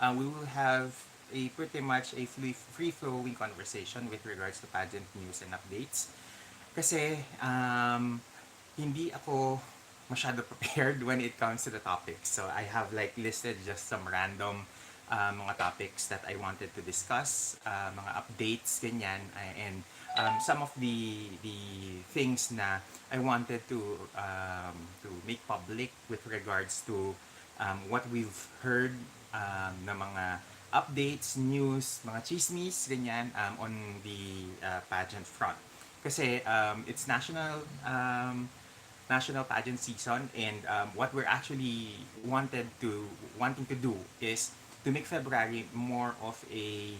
We will have a pretty much a free-flowing conversation with regards to pageant news and updates. Kasi hindi ako masyado prepared when it comes to the topics. So I have like listed just some random mga topics that I wanted to discuss, mga updates, ganyan, and some of the things na I wanted to make public with regards to what we've heard na mga updates, news, mga chismis, ganyan, on the pageant front. Kasi it's national pageant season, and what we're actually wanting to do is to make February more of a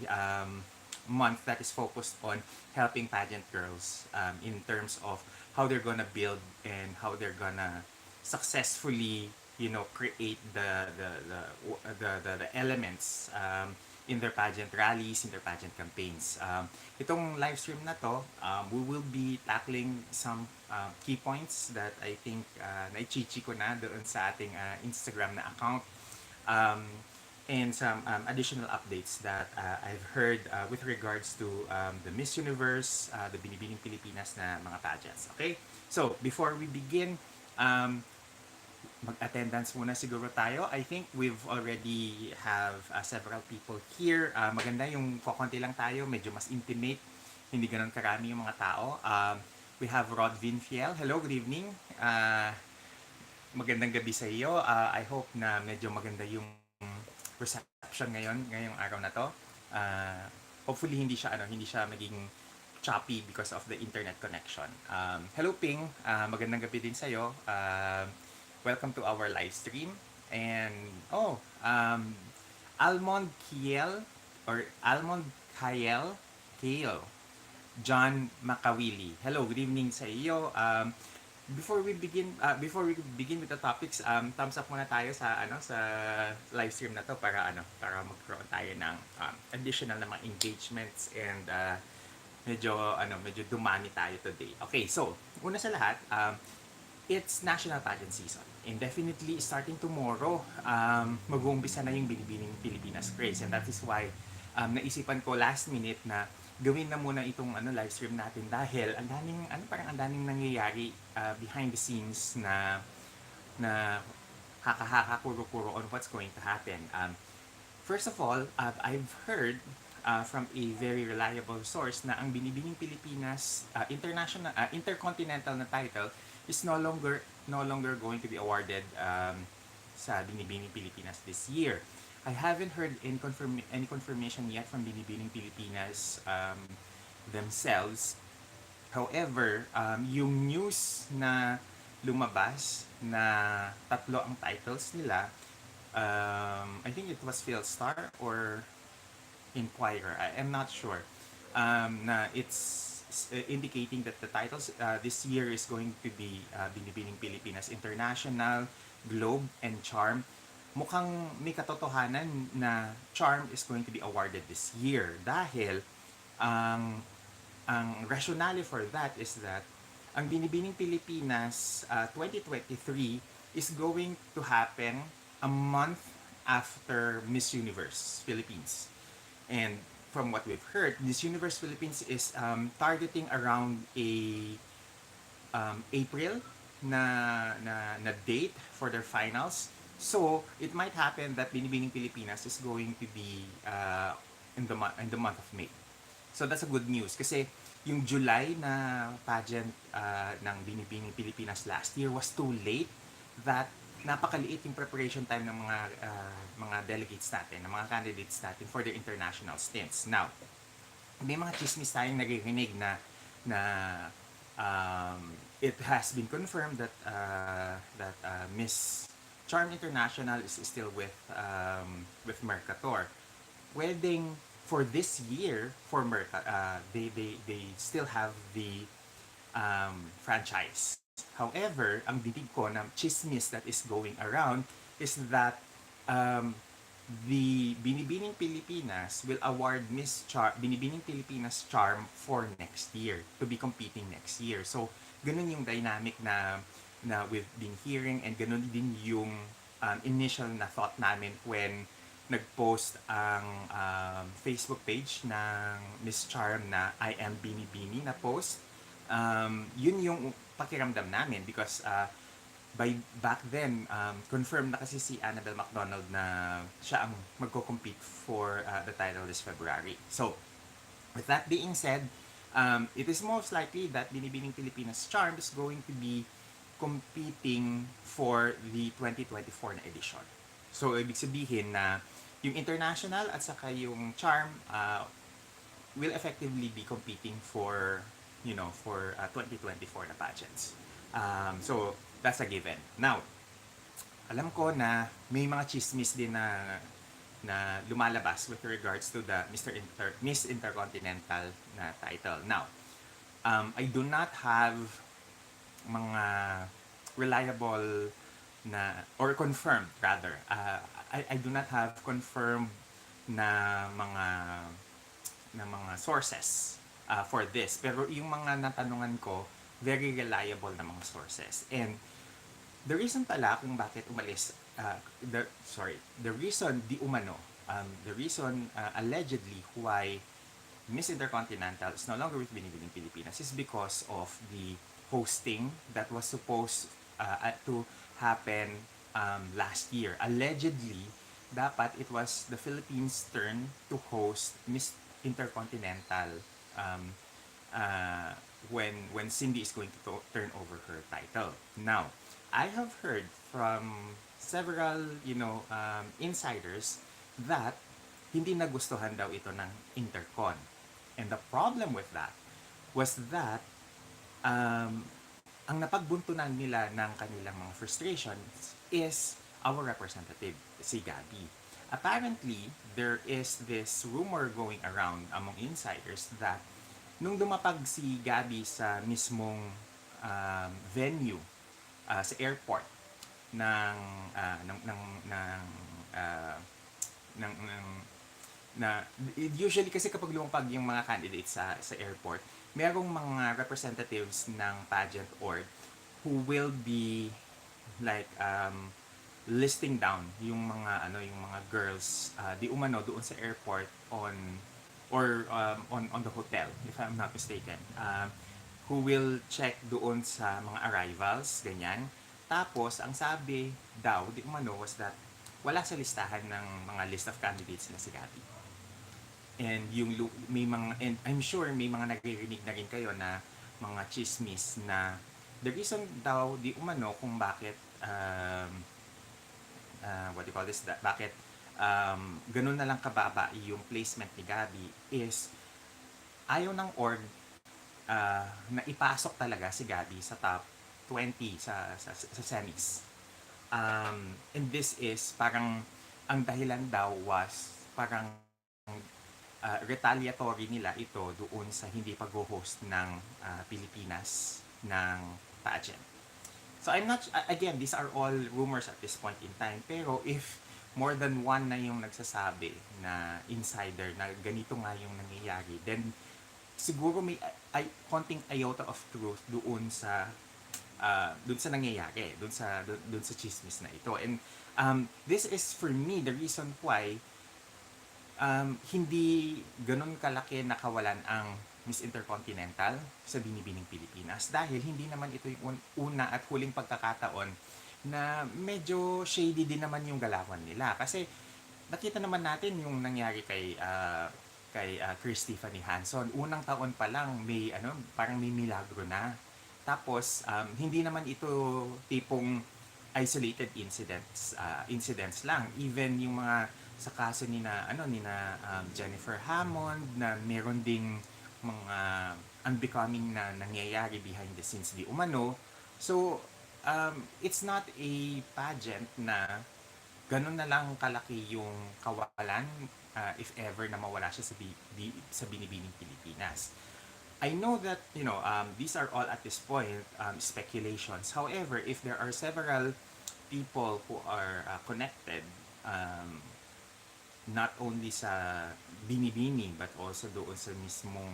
month that is focused on helping pageant girls in terms of how they're gonna build and how they're gonna successfully create the elements in their pageant rallies, in their pageant campaigns. Itong live stream na to, we will be tackling some key points that I think naichichi ko na doon sa ating Instagram na account. And some additional updates that I've heard with regards to the Miss Universe, the Binibining Pilipinas na mga pageants. Okay? So, before we begin, mag-attendance muna siguro tayo. I think we've already have several people here. Maganda yung kokonti lang tayo, medyo mas intimate, hindi ganun karami yung mga tao. We have Rod Vinfiel. Hello, good evening. Magandang gabi sa iyo. I hope na medyo maganda yung reception ngayong araw na to. Hopefully hindi siya maging choppy because of the internet connection. Hello Ping, magandang gabi din sa iyo. Welcome to our live stream. And Almond Kiel or Almond Kale John Makawili. Hello, good evening sa iyo. Before we begin with the topics, thumbs up muna tayo sa live stream na to para magkaroon tayo ng additional na mga engagements and medyo dumami tayo today. Okay, so una sa lahat, it's national pageant season. And definitely starting tomorrow, mag-uumpisa na yung Binibining Pilipinas craze, and that is why naisipan ko last minute na gawin na muna itong live stream natin dahil parang ang daming nangyayari behind the scenes na haka-haka kuro-kuro on what's going to happen. First of all, I've heard from a very reliable source na ang Binibining Pilipinas Intercontinental na title is no longer going to be awarded sa Binibining Pilipinas this year. I haven't heard any confirmation yet from Binibining Pilipinas themselves. However, yung news na lumabas na tatlo ang titles nila, I think it was Philstar or Inquirer. I am not sure. Na it's indicating that the titles this year is going to be Binibining Pilipinas International, Globe, and Charm. Mukhang may katotohanan na Charm is going to be awarded this year dahil ang rationale for that is that ang Binibining Pilipinas 2023 is going to happen a month after Miss Universe Philippines. And from what we've heard, Miss Universe Philippines is targeting around April na date for their finals. So, it might happen that Binibining Pilipinas is going to be in the month of May. So, that's a good news kasi yung July na pageant ng Binibining Pilipinas last year was too late that napakaliit yung preparation time ng mga delegates natin, ng mga candidates natin for their international stints. Now, may mga chismis tayong naririnig na it has been confirmed that Miss Charm International is still with Mercator. Wedding for this year for they still have the franchise. However, ang dinig ko na chismis that is going around is that the Binibining Pilipinas will award Binibining Pilipinas Charm for next year, to be competing next year. So, ganun yung dynamic na we've been hearing, and ganun din yung initial na thought namin when nag-post ang Facebook page ng Miss Charm na I am Binibini na post. Yun yung pakiramdam namin because by back then, confirmed na kasi si Annabelle McDonald na siya ang magko-compete for the title this February. So, with that being said, it is most likely that Binibining Pilipinas Charm is going to be competing for the 2024 na edition. So, ibig sabihin na yung international at saka yung charm will effectively be competing for, for 2024 na pageants. So, that's a given. Now, alam ko na may mga chismis din na lumalabas with regards to the Miss Intercontinental na title. Now, I do not have mga reliable or confirmed rather. I do not have confirmed na mga sources for this. Pero yung mga natanungan ko, very reliable na mga sources. And the reason pala kung bakit umalis, the reason the reason allegedly why Miss Intercontinental is no longer with Binibining Pilipinas is because of the hosting that was supposed to happen last year. Allegedly, dapat it was the Philippines' turn to host Miss Intercontinental when Cindy is going to turn over her title. Now, I have heard from several, insiders that hindi nagustuhan daw ito ng Intercon. And the problem with that was that ang napagbuntunan nila ng kanilang mga frustrations is our representative, si Gabby. Apparently, there is this rumor going around among insiders that nung dumapag si Gabby sa mismong venue sa airport ng na usually kasi kapag lumapag yung mga candidates sa airport, merong mga representatives ng pageant org who will be like listing down yung mga girls di umano doon sa airport on the hotel, if I'm not mistaken, who will check doon sa mga arrivals, ganyan. Tapos ang sabi daw di umano was that wala sa listahan ng mga list of candidates na si Gabby. And and I'm sure may mga naririnig na rin kayo na mga chismis na the reason daw di umano kung bakit what do you call this, bakit ganun na lang kababa yung placement ni Gabby is ayaw ng org na ipasok talaga si Gabby sa top 20 sa semis. And this is parang ang dahilan daw was parang retaliatory nila ito doon sa hindi pag-host ng Pilipinas ng pageant. So I'm not, again, these are all rumors at this point in time, pero if more than one na yung nagsasabi na insider na ganito nga yung nangyayari, then siguro may konting iota of truth doon sa nangyayari, doon sa chismis na ito. And this is for me the reason why hindi ganun kalaki nakawalan ang Miss Intercontinental sa Binibining Pilipinas dahil hindi naman ito yung una at huling pagkakataon na medyo shady din naman yung galawan nila. Kasi nakita naman natin yung nangyari kay Chris Tiffany Hanson. Unang taon pa lang parang may milagro na. Tapos hindi naman ito tipong isolated incidents lang. Even yung mga sa kaso ni Jennifer Hammond na meron ding mga unbecoming na nangyayari behind the scenes di umano. So it's not a pageant na ganun na lang kalaki yung kawalan if ever na mawala siya sa Binibining Pilipinas. I know that these are all at this point speculations. However, if there are several people who are connected not only sa Binibini but also doon sa mismong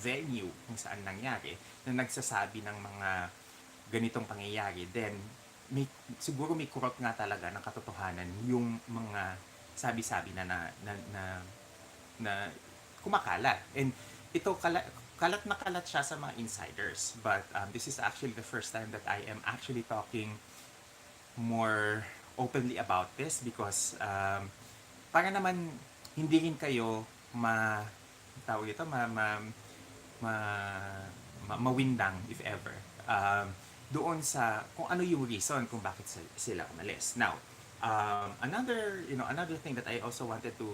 venue kung saan nangyari na nagsasabi ng mga ganitong pangyayari, then siguro may kurot nga talaga ng katotohanan yung mga sabi-sabi na kumakalat. And ito, kalat siya sa mga insiders. But this is actually the first time that I am actually talking more openly about this because para naman hindi rin kayo tawag ito, ma, mawindang if ever. Doon sa kung ano yung reason kung bakit sila umalis. Now, another thing that I also wanted to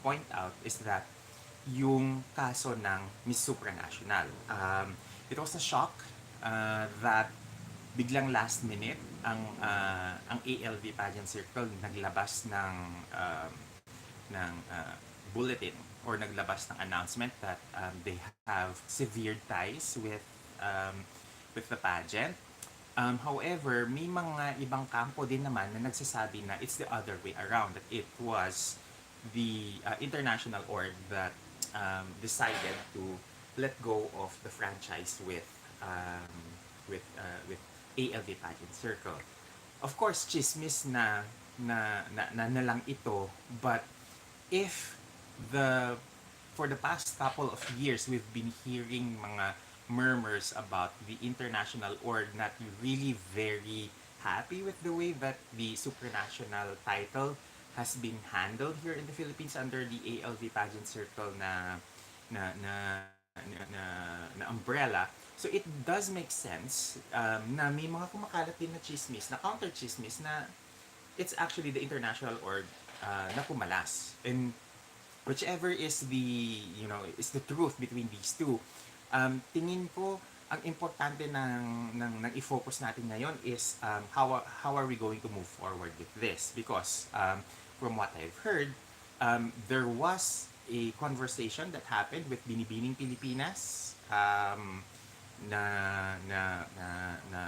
point out is that yung kaso ng Miss Supranational. It was a shock that biglang last minute ang ALV Pageant Circle naglabas ng bulletin or naglabas ng announcement that they have severed ties with the pageant. However, may mga ibang kampo din naman na nagsasabi na it's the other way around, that it was the international org that decided to let go of the franchise with ALV Pageant Circle. Of course, chismis na lang ito, but if the for the past couple of years we've been hearing mga murmurs about the international org not really very happy with the way that the supranational title has been handled here in the Philippines under the ALV Pageant Circle na na na umbrella. So it does make sense na may mga kumakalat din na chismis, na counter chismis na it's actually the international org na pumalas. And whichever is the truth between these two, tingin ko ang importante ng i-focus natin ngayon is how are we going to move forward with this, because from what I've heard, there was a conversation that happened with Binibining Pilipinas na na na, na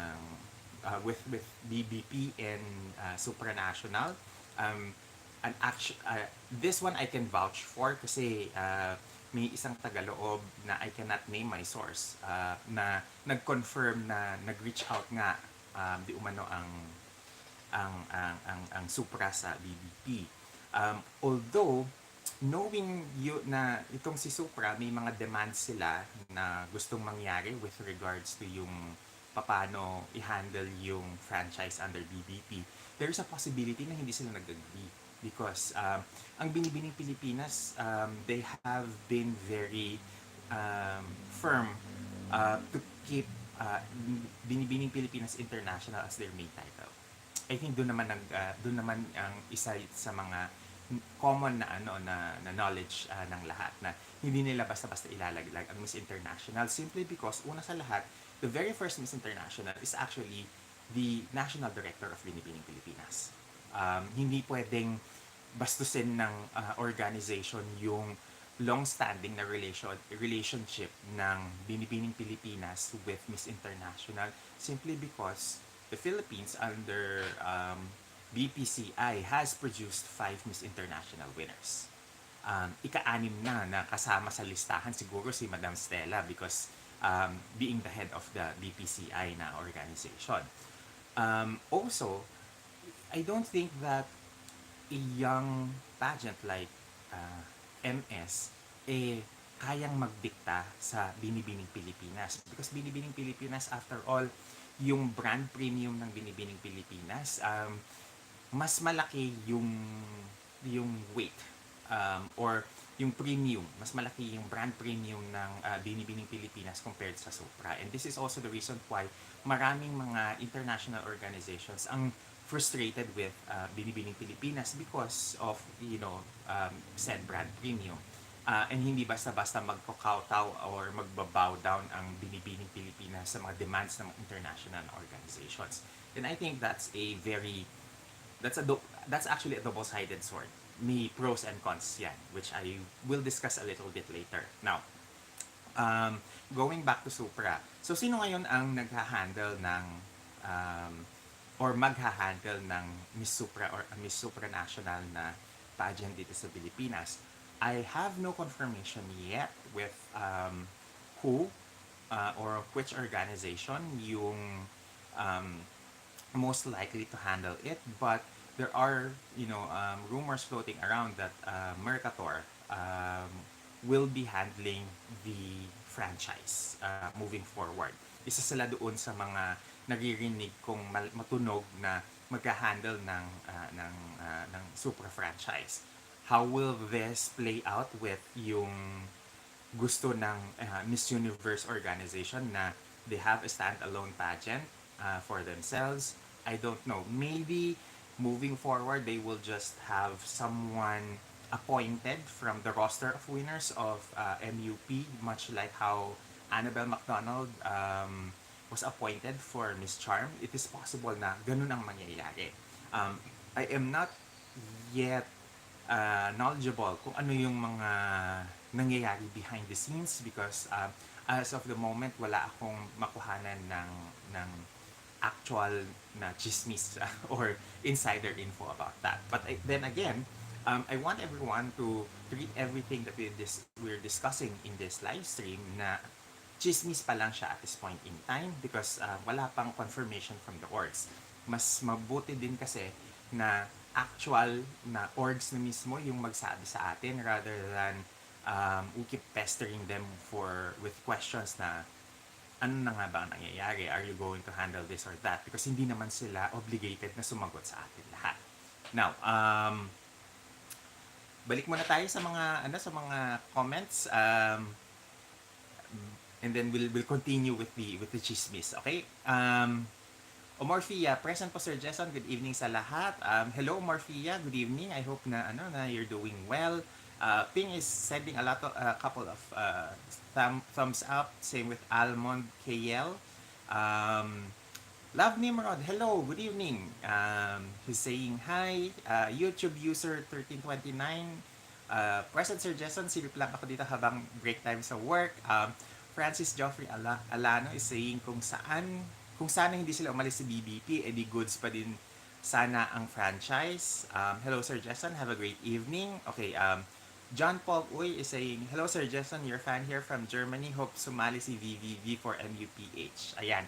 with BBP and Supranational. An action, this one I can vouch for kasi may isang tagaloob na I cannot name my source na nag-confirm na nag-reach out nga di umano ang Supra sa BBP. Although knowing na itong si Supra, may mga demands sila na gustong mangyari with regards to yung paano i-handle yung franchise under BBP, there's a possibility na hindi sila nag-agree because ang Binibining Pilipinas, they have been very firm to keep Binibining Pilipinas International as their main title. I think doon naman ang isa sa mga common na knowledge ng lahat, na hindi nila basta-basta ilalaglag ang Miss International simply because una sa lahat, the very first Miss International is actually the National Director of Binibining Pilipinas. Hindi pwedeng bastusin ng organization yung long-standing na relationship ng Binibining Pilipinas with Miss International simply because the Philippines under BPCI has produced 5 Miss International winners. Ika-anim na kasama sa listahan siguro si Madam Stella because being the head of the BPCI na organization. Also, I don't think that a young pageant like MS kayang magdikta sa Binibining Pilipinas, because Binibining Pilipinas, after all, yung brand premium ng Binibining Pilipinas, mas malaki yung weight or yung premium, mas malaki yung brand premium ng Binibining Pilipinas compared sa Supra. And this is also the reason why maraming mga international organizations ang frustrated with Binibining Pilipinas because of said brand premium. And hindi basta-basta magkakautaw or magbabow down ang Binibining Pilipinas sa mga demands ng international organizations. And I think that's actually a double-sided sword. May pros and cons yan, which I will discuss a little bit later. Now, going back to Supra. So, sino ngayon ang nagha-handle ng or magha-handle ng Miss Supra or Miss Supranational na pageant dito sa Pilipinas? I have no confirmation yet with who or which organization yung most likely to handle it, but the there are rumors floating around that Mercator will be handling the franchise moving forward. Isa sila doon sa mga naririnig kong matunog na magka-handle ng Supra franchise. How will this play out with yung gusto ng Miss Universe organization na they have a standalone pageant for themselves? I don't know. Maybe moving forward, they will just have someone appointed from the roster of winners of MUP, much like how Annabelle McDonald was appointed for Miss Charm. It is possible na ganun ang mangyayari. I am not yet knowledgeable kung ano yung mga nangyayari behind the scenes because as of the moment wala akong makuhanan ng actual na chismis or insider info about that. But then again, I want everyone to treat everything that we're discussing in this live stream na chismis pa lang siya at this point in time because wala pang confirmation from the orgs. Mas mabuti din kasi na actual na orgs na mismo yung magsabi sa atin rather than we keep pestering them with questions na ano na nga ba ang nangyayari? Are you going to handle this or that? Because hindi naman sila obligated na sumagot sa atin lahat. Now, balik muna tayo sa mga comments. And then we'll continue with the chismis, okay? Omorphia, present po Sir Jason. Good evening sa lahat. Hello Omorphia, good evening. I hope na you're doing well. Ping is sending a couple of thumbs up. Same with Almond KL. Love Nimrod, hello, good evening. He's saying hi. YouTube user 1329. Present Sir Jason, silip lang ako dito habang break time sa work. Francis Joffrey Alano is saying kung sana hindi sila umalis sa BBP, edi goods pa din sana ang franchise. Hello Sir Jason, have a great evening. Okay, John Paul Uy is saying, hello Sir Jason, your fan here from Germany. Hope sumali si VVV for MUPH. Ayan,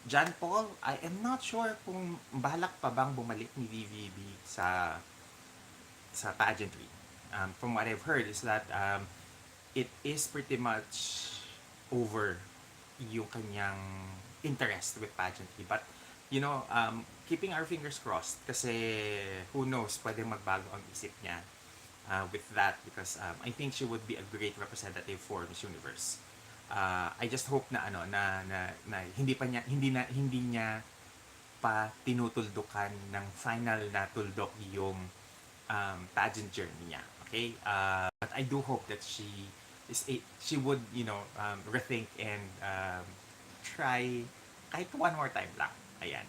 John Paul, I am not sure kung balak pa bang bumalik ni VVV sa pageantry. From what I've heard is that it is pretty much over yung kanyang interest with pageantry. But, keeping our fingers crossed kasi who knows, pwedeng magbago ang isip niya with that because I think she would be a great representative for Miss Universe. I just hope na hindi niya pa tinutuldukan ng final na tuldok yung pageant journey niya. Okay? But I do hope that she would, rethink and try kahit one more time lang. Ayan.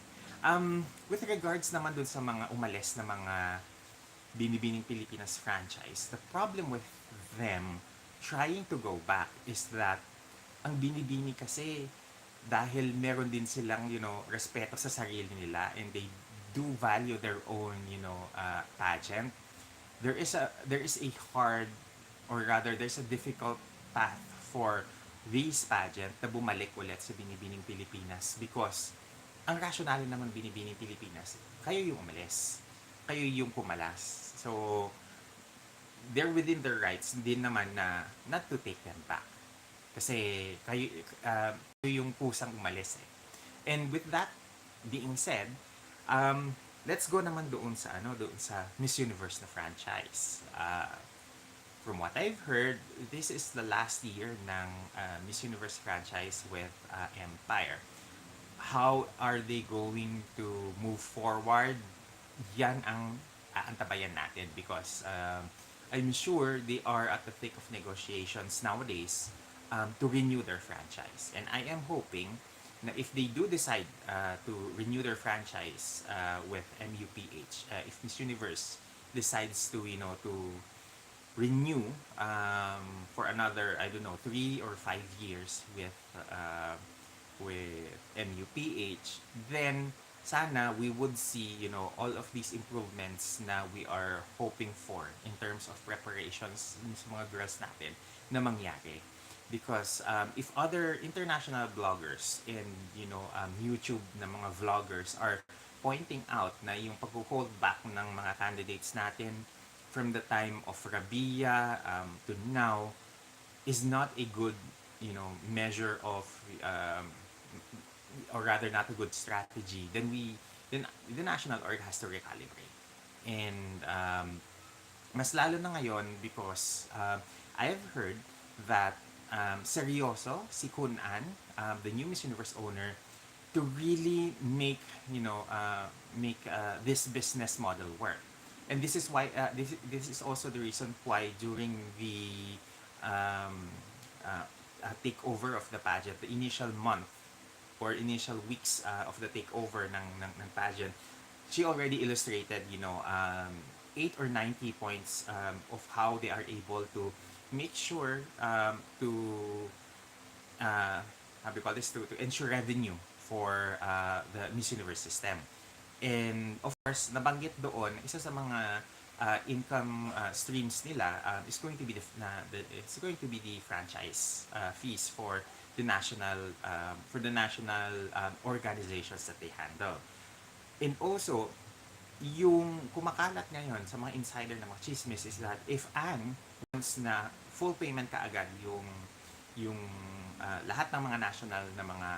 With regards naman dun sa mga umalis na mga Binibining Pilipinas franchise, the problem with them trying to go back is that ang Binibini kasi dahil meron din silang, respeto sa sarili nila and they do value their own, pageant, there is a hard or rather there's a difficult path for these pageant na bumalik ulit sa Binibining Pilipinas because ang rationale naman Binibining Pilipinas, kayo yung umalis, kayo yung pumalas. So, they're within their rights din naman na not to take them back. Kasi kayo yung kusang umalis eh. And with that being said, let's go naman doon sa Miss Universe na franchise. From what I've heard, this is the last year ng Miss Universe franchise with Empire. How are they going to move forward? Yan ang aantabayan natin because I'm sure they are at the thick of negotiations nowadays to renew their franchise. And I am hoping na if they do decide to renew their franchise with MUPH, if Miss Universe decides to renew for another 3 or 5 years with MUPH, then sana we would see all of these improvements na we are hoping for in terms of preparations sa mga girls natin na mangyari. Because if other international bloggers and YouTube na mga vloggers are pointing out na yung pag-hold back ng mga candidates natin from the time of Rabia to now is not a good, measure of, um, or rather not a good strategy, then the national org has to recalibrate. And mas lalo na ngayon because I have heard that seryoso si Kun An, the new Miss Universe owner, to really make this business model work. And this is why this is also the reason why during the um, takeover of the pageant, the initial month or initial weeks of the takeover ng pageant, she already illustrated, 8 or 9 key points of how they are able to make sure how do you call this, to ensure revenue for the Miss Universe system. And of course, nabanggit doon, isa sa mga income streams nila is going to be it's going to be the franchise fees for the national organizations that they handle. And also, yung kumakalat ngayon sa mga insider na mga chismis is that if Anne wants na full payment kaagad yung lahat ng mga national na mga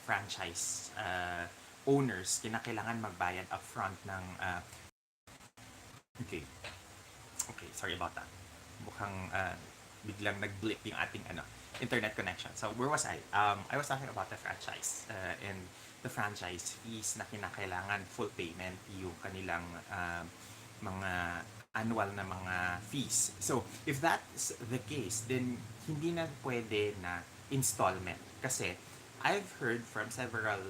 franchise owners, kinakailangan magbayad upfront ng okay. Okay, sorry about that. Mukhang biglang nag-blip yung ating internet connection. So where was I? I was talking about the franchise and the franchise fees na kinakailangan full payment yung kanilang mga annual na mga fees. So if that's the case, then hindi na pwede na installment kasi I've heard from several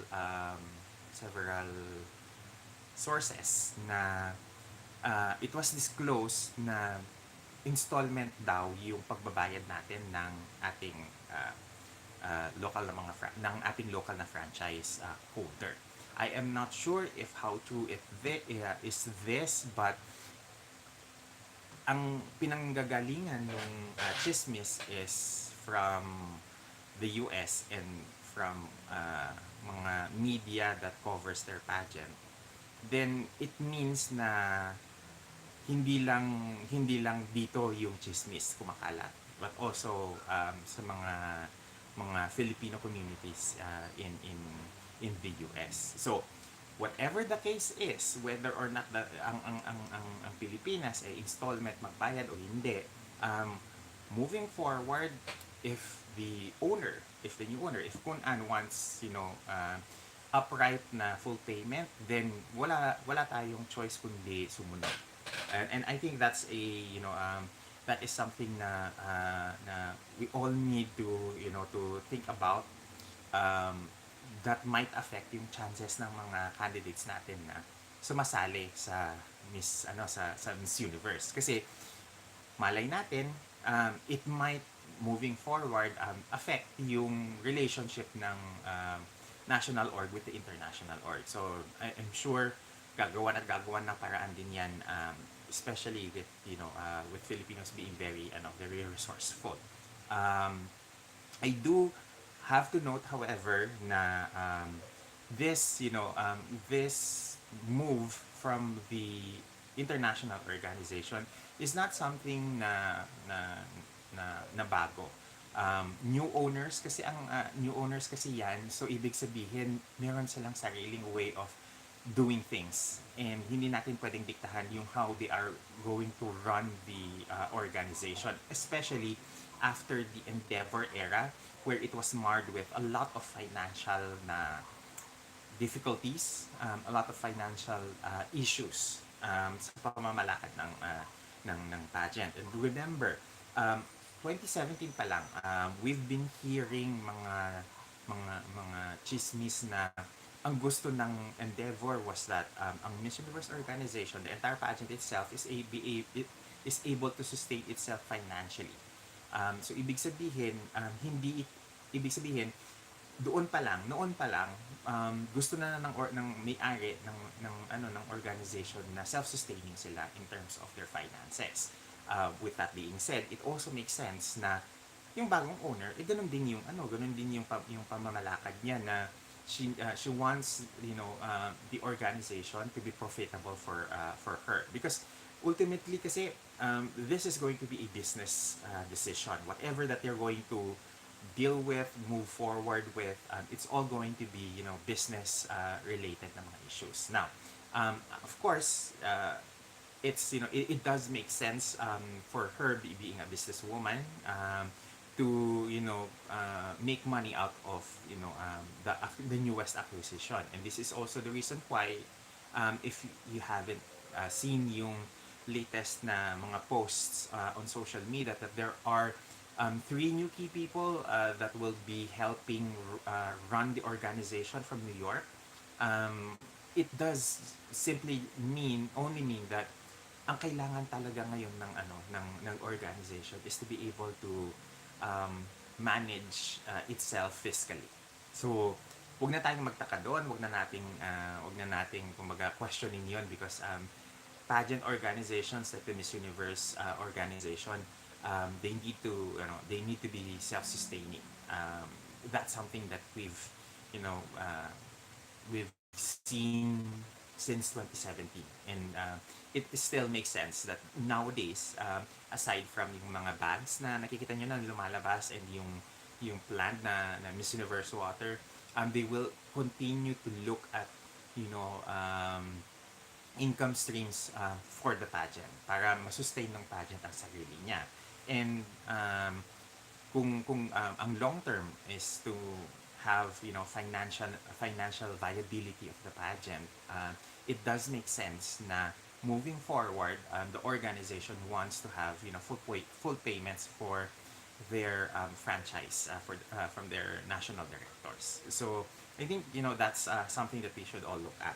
sources na it was disclosed na installment daw yung pagbabayad natin ng ating local na ng ating local na franchise holder. I am not sure if how true is this, but ang pinanggagalingan ng chismis is from the US and from mga media that covers their pageant. Then it means na hindi lang dito yung chismis kumakalat, but also sa mga Filipino communities in the US. So whatever the case is, whether or not ang Pilipinas ay installment magbayad o hindi, moving forward, if the new owner, if Kun An wants, upright na full payment, then wala tayong choice kundi sumunod. And I think that's that is something na we all need to think about, that might affect yung chances ng mga candidates natin na sumasali sa Miss Universe. Kasi malay natin, it might moving forward affect yung relationship ng national org with the international org. So I'm sure gagawan ng paraan din yan, especially with with Filipinos being very resourceful. I do have to note, however, na this this move from the international organization is not something na bago. New owners kasi yan, so ibig sabihin meron silang sariling way of doing things, and hindi natin pwedeng diktahan yung how they are going to run the organization, especially after the Endeavor era, where it was marred with a lot of financial na difficulties, a lot of financial issues sa pamamalakad ng pageant. And remember, 2017 pa lang, we've been hearing mga chismis na ang gusto ng Endeavor was that ang Miss Universe organization, the entire pageant itself, is able to sustain itself financially. So ibig sabihin, noon pa lang, gusto na ng may-ari ng organization na self-sustaining sila in terms of their finances. With that being said, it also makes sense na yung bagong owner, ganun din yung pamamalakad niya na she wants, the organization to be profitable for her, because ultimately kasi, this is going to be a business decision. Whatever that they're going to deal with, move forward with, it's all going to be, business related na mga issues. Now, of course, it's, it does make sense, for her being a businesswoman, to, make money out of, the newest acquisition. And this is also the reason why, if you haven't seen yung latest na mga posts on social media, that there are, three new key people that will be helping run the organization from New York. It does simply only mean that ang kailangan talaga ngayon ng ng organization is to be able to manage itself fiscally. So, wag na tayong magtaka doon, wag na nating kumbaga questioning 'yon, because pageant organizations like the Miss Universe organization, they need to be self-sustaining. That's something that we've seen since 2017, and it still makes sense that nowadays, aside from yung mga bags na nakikita nyo na lumalabas, and yung plant na Miss Universe water, they will continue to look at, you know um, income streams for the pageant, para masustain ng pageant ang sarili niya. And kung ang long term is to have, financial viability of the pageant, it does make sense na moving forward, the organization wants to have, full payments for their franchise, from their national directors. So I think, that's something that we should all look at.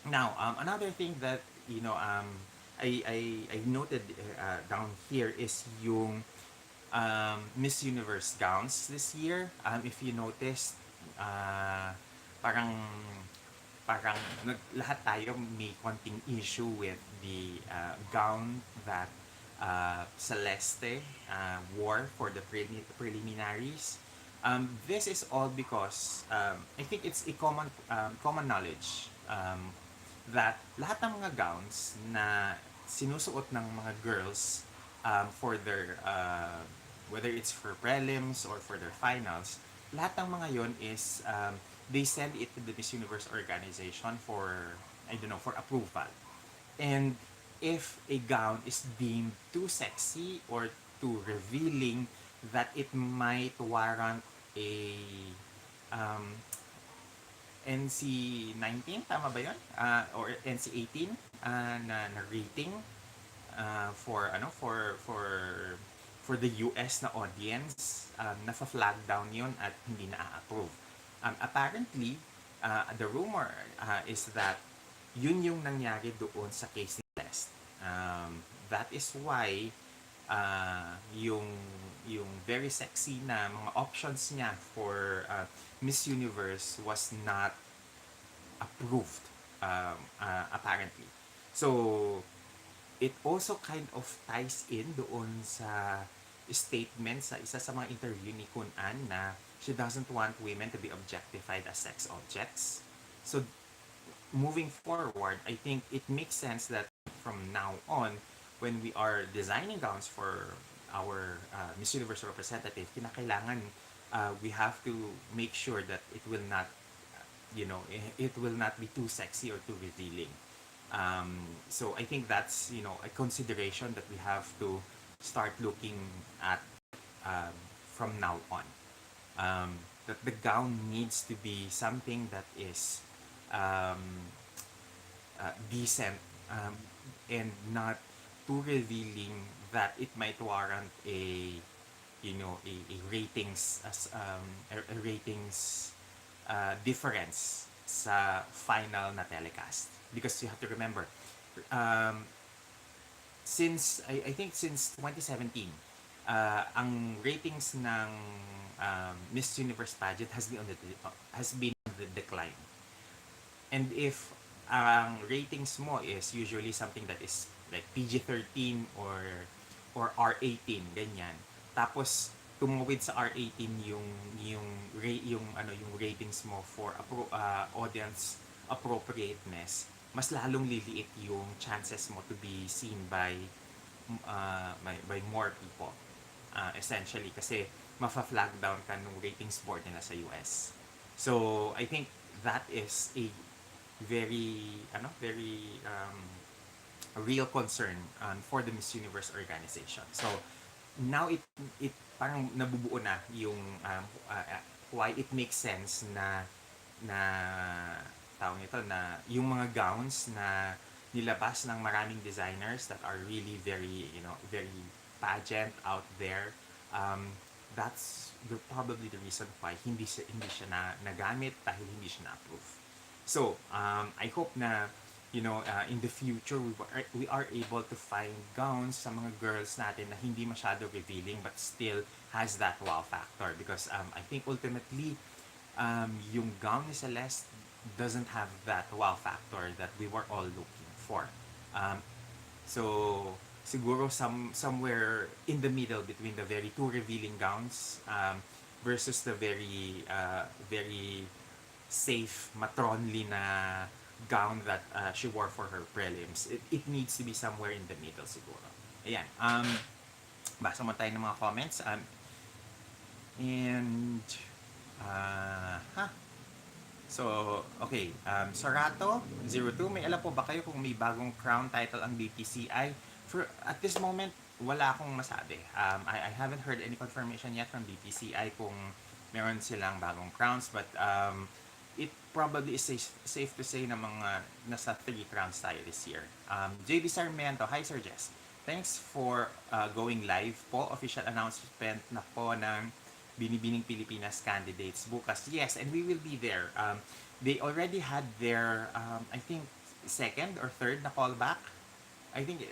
Now, another thing that, I noted down here is yung Miss Universe gowns this year. If you noticed, uh, parang lahat tayo may konting issue with the gown that Celeste wore for the preliminaries. This is all because, I think it's a common knowledge, that lahat ng mga gowns na sinusuot ng mga girls, for their, whether it's for prelims or for their finals, lahat ng mga yon is, they send it to the Miss Universe organization for, I don't know, for approval. And if a gown is deemed too sexy or too revealing, that it might warrant a um, NC-19, tama ba yun? Or NC-18 na rating, for for the US na audience, nafa-flag down yun at hindi na-approve. Apparently, the rumor is that yun yung nangyari doon sa case ni Celeste. That is why, yung very sexy na mga options niya for Miss Universe was not approved, apparently. So, it also kind of ties in doon sa statement sa isa sa mga interview ni Kun An, na she doesn't want women to be objectified as sex objects. So, moving forward, I think it makes sense that from now on, when we are designing gowns for our Miss Universe representative, kinakailangan, we have to make sure that it will not, it will not be too sexy or too revealing. So I think that's, a consideration that we have to start looking at, from now on. That the gown needs to be something that is, um, decent, and not too revealing that it might warrant a ratings, a ratings difference sa final na telecast, because you have to remember, um, since I think since 2017, ang ratings ng Miss Universe pageant has been on the decline. And if ang ratings mo is usually something that is like PG-13 or R18, ganyan. Tapos tumawid sa R18 yung ratings mo for audience appropriateness, mas lalong liliit yung chances mo to be seen by more people. Essentially kasi mafa-flag down ka nung ratings board nila sa US. So I think that is a very a real concern for the Miss Universe organization. So now it parang nabubuo na yung why it makes sense na tawag nito na yung mga gowns na nilabas ng maraming designers that are really very pageant out there. That's probably the reason why hindi siya nagamit dahil hindi siya na-approve. So, I hope na in the future we are able to find gowns sa mga girls natin na hindi masyado revealing but still has that wow factor because I think ultimately yung gown ni Celeste doesn't have that wow factor that we were all looking for. So siguro somewhere in the middle between the very two revealing gowns versus the very safe matronly na gown that she wore for her prelims. It needs to be somewhere in the middle siguro. Ayan. Basa mo tayo ng mga comments. And So, okay. Sorato02, may alam po ba kayo kung may bagong crown title ang BPCI? At this moment, wala akong masabi. I haven't heard any confirmation yet from BPCI kung meron silang bagong crowns, but it probably is safe to say na mga nasa 3 crowns tayo this year. JD Sarmiento, hi Sir Jess. Thanks for going live po. Official announcement na po ng Binibining Pilipinas candidates bukas. Yes, and we will be there. They already had their, I think, second or third na callback. I think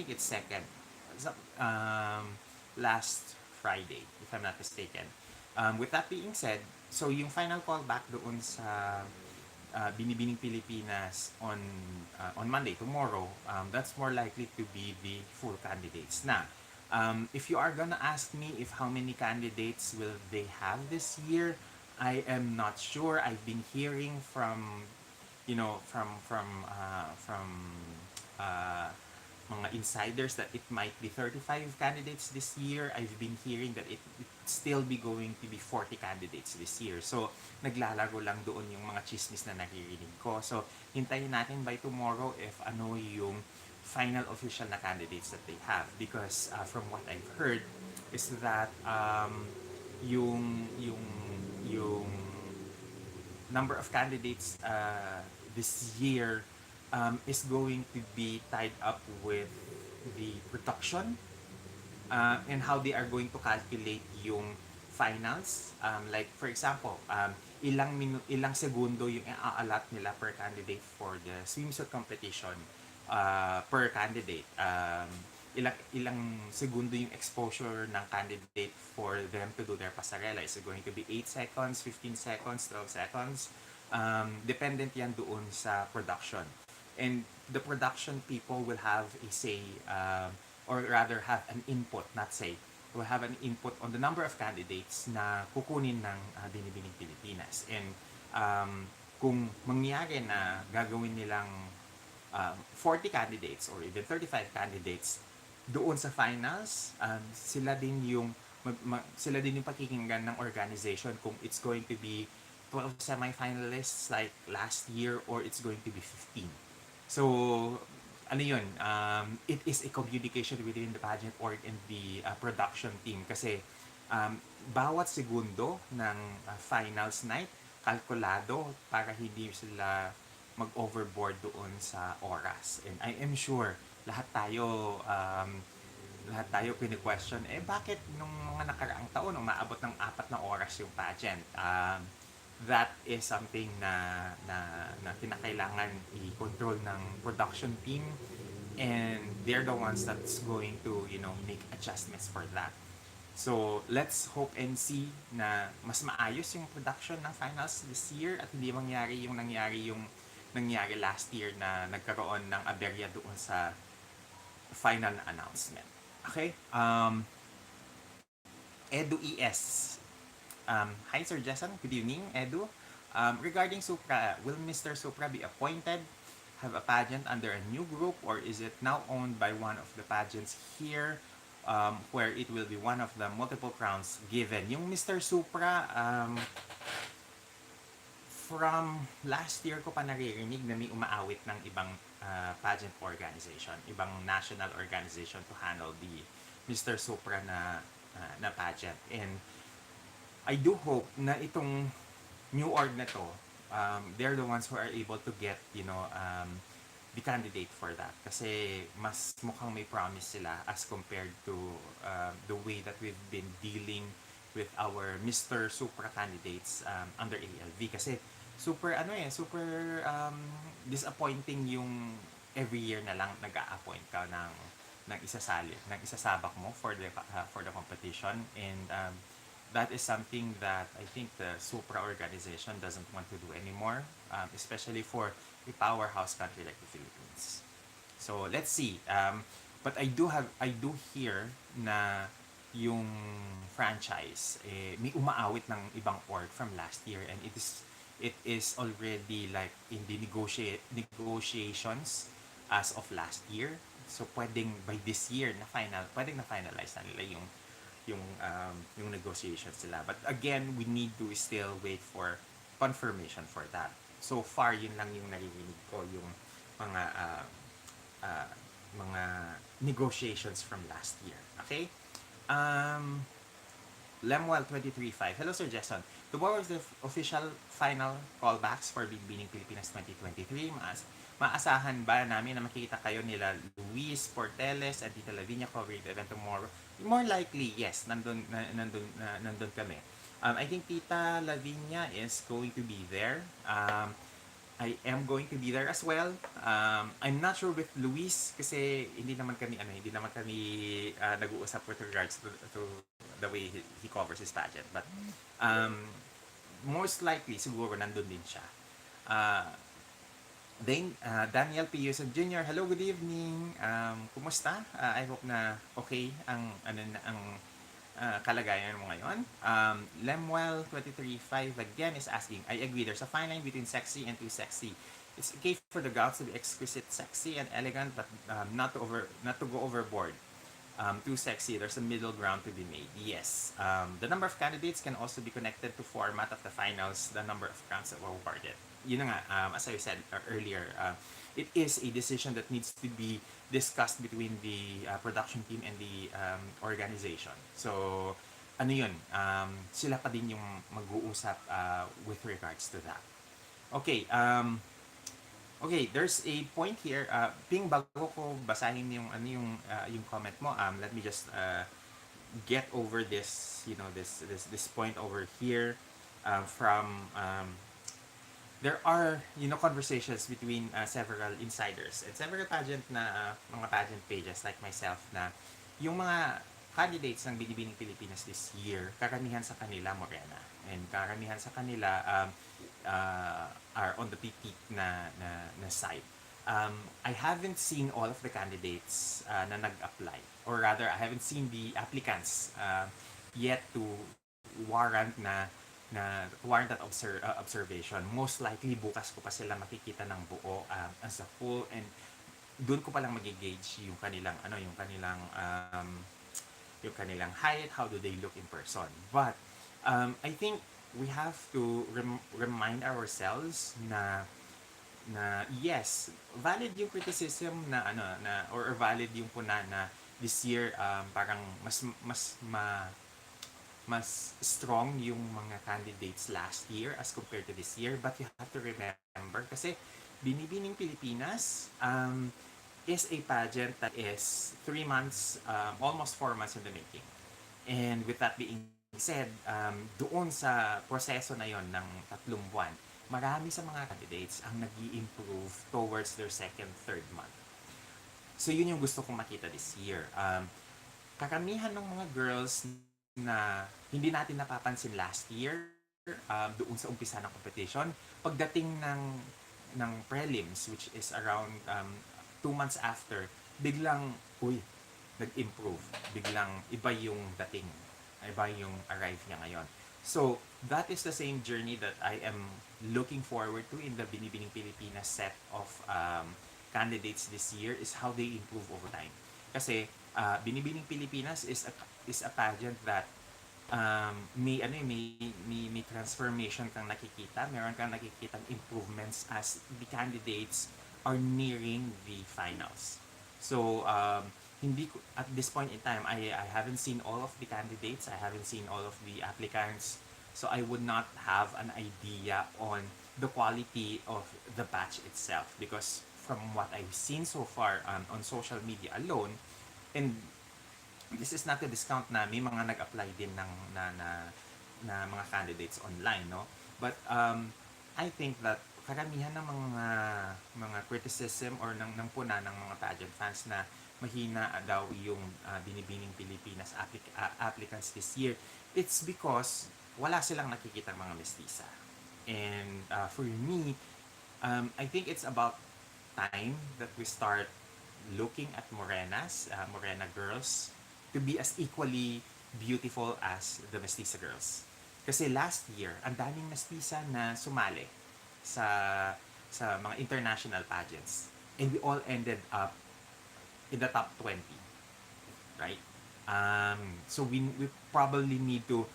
it's second. Last Friday, if I'm not mistaken. With that being said, so yung final callback doon sa Binibining Pilipinas on Monday, tomorrow, that's more likely to be the full candidates na. If you are gonna ask me if how many candidates will they have this year, I am not sure. I've been hearing from mga insiders that it might be 35 candidates this year. I've been hearing that it still be going to be 40 candidates this year. So, naglalaro lang doon yung mga chismis na naririnig ko. So, hintayin natin by tomorrow if ano yung final official na candidates that they have because from what I've heard is that yung number of candidates this year is going to be tied up with the production and how they are going to calculate yung finals. Like for example, ilang segundo yung i-allot nila per candidate for the swimsuit competition. Per candidate. Ilang segundo yung exposure ng candidate for them to do their pasarela. Is it going to be 8 seconds, 15 seconds, 12 seconds? Dependent yan doon sa production. And the production people will have a say, or rather have an input, not say, will have an input on the number of candidates na kukunin ng Binibining Pilipinas. And kung mangyari na gagawin nilang 40 candidates or even 35 candidates doon sa finals, sila din yung pakikinggan ng organization kung it's going to be 12 semi-finalists like last year or it's going to be 15. So, ano yun, it is a communication within the pageant org and the production team kasi bawat segundo ng finals night kalkulado para hindi sila mag-overboard doon sa oras. And I am sure lahat tayo kini-question, bakit nung mga nakaraang taon umaabot ng 4 na oras yung pageant? That is something na kinakailangan i-control ng production team and they're the ones that's going to make adjustments for that. So, let's hope and see na mas maayos yung production ng finals this year at hindi mangyari yung nangyari last year na nagkaroon ng aberya doon sa final na announcement. Okay? Edu ES. Hi Sir Jason, good evening, Edu. Regarding Supra, will Mr. Supra be appointed, have a pageant under a new group, or is it now owned by one of the pageants here, where it will be one of the multiple crowns given? Yung Mr. Supra, from last year ko pa naririnig na may umaawit ng ibang pageant organization, ibang national organization to handle the Mr. Supra na pageant. And I do hope na itong new org na to, they're the ones who are able to get, the candidate for that. Kasi mas mukhang may promise sila as compared to the way that we've been dealing with our Mr. Supra candidates under ALV. Kasi super disappointing yung every year na lang nag-a-appoint ka ng isasabak mo for the competition. And that is something that I think the Supra organization doesn't want to do anymore, especially for a powerhouse country like the Philippines. So let's see. But I do hear na yung franchise may umaawit ng ibang org from last year, and it is already like in the negotiations as of last year. So pwedeng by this year pwedeng na finalize na nila yung negotiations sila. But again, we need to still wait for confirmation for that. So far, yun lang yung naririnig ko, yung mga mga negotiations from last year. Okay? Lemuel 23.5. Hello, Sir Jason. Tomorrow is the official final callbacks for Binibining Pilipinas 2023. Maasahan ba namin na makikita kayo nila Luis Porteles at Tita Lavinia covering the event tomorrow? More likely, yes. Nandun kami. I think Tita Lavinia is going to be there. I am going to be there as well. I'm not sure with Luis kasi hindi naman kami nag-uusap with regards to the way he covers his pageant. But most likely siguro nandun din siya. Daniel P. Yuson Jr. Hello, good evening. Kumusta? I hope na okay ang kalagayan mo ngayon. Lemuel 23.5 again is asking, I agree, there's a fine line between sexy and too sexy. It's okay for the gals to be exquisite, sexy, and elegant, but not to go overboard. Too sexy, there's a middle ground to be made. Yes. The number of candidates can also be connected to format of the finals, the number of crowns that were awarded. Yun na nga, as I said earlier, it is a decision that needs to be discussed between the production team and the organization. So, ano yun, sila pa din yung mag-uusap with regards to that. Okay, okay, there's a point here. Ping, bago ko basahin yung comment mo, let me just get over this, this point over here from there are conversations between several insiders and several mga pageant pages like myself na yung mga candidates ng Binibining Pilipinas this year, karamihan sa kanila morena, and karamihan sa kanila are on the petite na side. I haven't seen all of the candidates na nag-apply, or rather I haven't seen the applicants yet to warrant that observation. Most likely bukas ko pa sila makikita ng buo as a whole, and doon ko pa lang magigauge yung kanilang height, how do they look in person. But I think we have to remind ourselves na yes, valid yung criticism or valid yung puna na this year parang mas strong yung mga candidates last year as compared to this year. But you have to remember, kasi Binibining Pilipinas is a pageant that is 3 months, almost 4 months in the making. And with that being said, doon sa proseso na yon ng 3 buwan, marami sa mga candidates ang nag-i-improve towards their second, third month. So yun yung gusto kong makita this year. Karamihan ng mga girls na hindi natin napapansin last year doon sa umpisa ng competition, pagdating ng prelims, which is around 2 months after, biglang nag-improve, biglang iba yung dating. Iba yung arrive niya ngayon. So, that is the same journey that I am looking forward to in the Binibining Pilipinas set of candidates this year is how they improve over time. Kasi Binibining Pilipinas is a pageant that may ano may transformation kang nakikita, meron kang nakikitang improvements as the candidates are nearing the finals. So hindi ko, at this point in time I haven't seen all of the candidates, I haven't seen all of the applicants. So I would not have an idea on the quality of the batch itself because from what I've seen so far on social media alone, and this is not to discount na may mga nag-apply din ng na mga candidates online, no? But I think that karamihan ng mga criticism or ng puna ng mga pageant fans na mahina daw yung Binibining Pilipinas applicants this year, it's because wala silang nakikitang mga mestiza. And for me, I think it's about time that we start looking at Morena girls, to be as equally beautiful as the mestiza girls. Kasi last year, ang daming mestiza na sumali sa mga international pageants. And we all ended up in the top 20, right? So we probably need to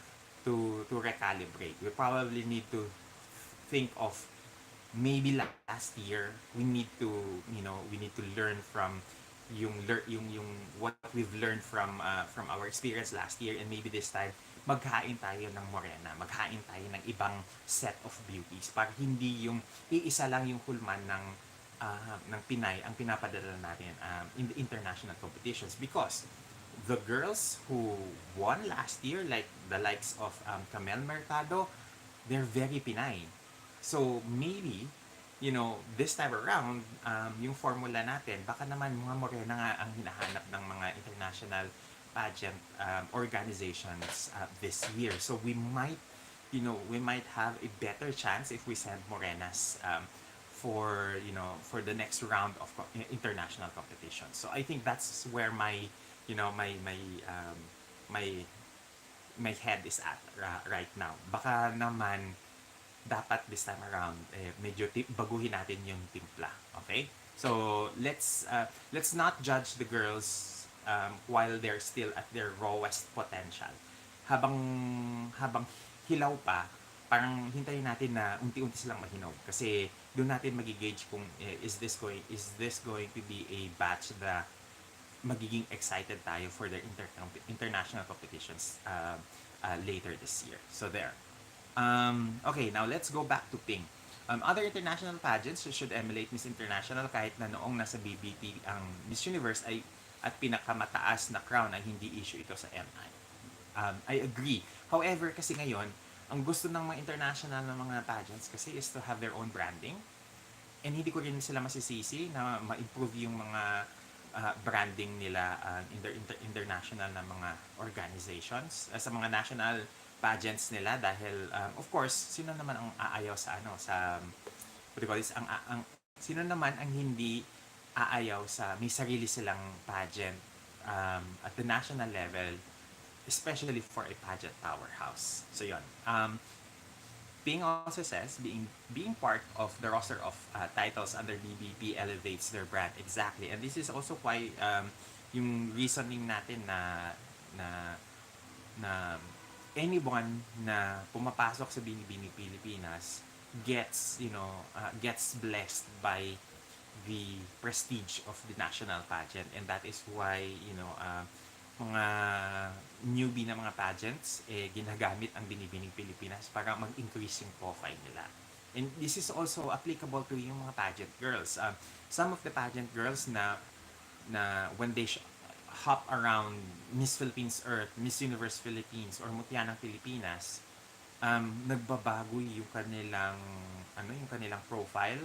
recalibrate. We probably need to think of maybe last year we need to we need to learn from yung what we've learned from our experience last year, and maybe this time maghain tayo ng Morena, maghain tayo ng ibang set of beauties para hindi yung iisa lang yung hulman ng Pinay ang pinapadala natin in the international competitions, because the girls who won last year, like the likes of Camel Mercado, they're very Pinay. So maybe, this time around, yung formula natin, baka naman mga Morena nga ang hinahanap ng mga international pageant organizations this year. So we might have a better chance if we send Morenas for the next round of international competition. So I think that's where my my head is at right now. Baka naman dapat this time around medyo baguhin natin yung timpla. Okay? So let's not judge the girls while they're still at their rawest potential. Habang hilaw pa, parang hintayin natin na unti-unti silang mahinog kasi doon natin magi-gauge kung is this going to be a batch na magiging excited tayo for their international competitions later this year. So there. Okay, now let's go back to Ping. Other international pageants should emulate Miss International kahit na noong nasa BBT ang Miss Universe ay at pinakamataas na crown ay hindi issue ito sa MI. I agree. However, kasi ngayon, ang gusto ng mga international na mga pageants kasi is to have their own branding. And hindi ko rin sila masisisi na ma-improve yung mga branding nila in their international na mga organizations, sa mga national pageants nila, dahil of course sino naman ang aayaw sa what do you call this, ang sino naman ang hindi aayaw sa may sarili silang pageant at the national level, especially for a pageant powerhouse. So yon. Ping also says being part of the roster of titles under BBP elevates their brand. Exactly. And this is also why yung reasoning natin na na anyone na pumapasok sa Binibining Pilipinas gets blessed by the prestige of the national pageant, and that is why mga newbie na mga pageants ginagamit ang Binibining Pilipinas para mag-increase yung profile nila. And this is also applicable to yung mga pageant girls. Some of the pageant girls na when they hop around Miss Philippines Earth, Miss Universe Philippines, or Mutya ng Pilipinas, nagbabago yung kanilang profile,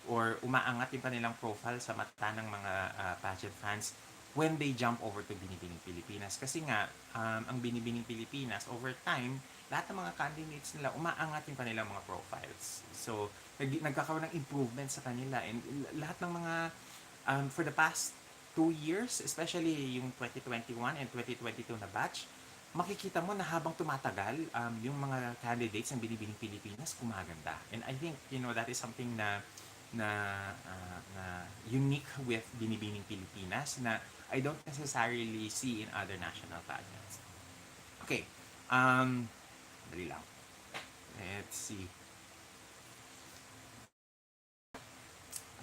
or umaangat yung kanilang profile sa mata ng mga pageant fans when they jump over to Binibining Pilipinas. Kasi nga, ang Binibining Pilipinas, over time, lahat ng mga candidates nila, umaangat yung kanilang mga profiles. So, nagkakaroon ng improvement sa kanila. And lahat ng mga, for the past 2 years, especially yung 2021 and 2022 na batch, makikita mo na habang tumatagal, yung mga candidates ng Binibining Pilipinas gumaganda. And I think, that is something na, na unique with Binibining Pilipinas na I don't necessarily see in other national pageants. Okay, dali lang. Let's see.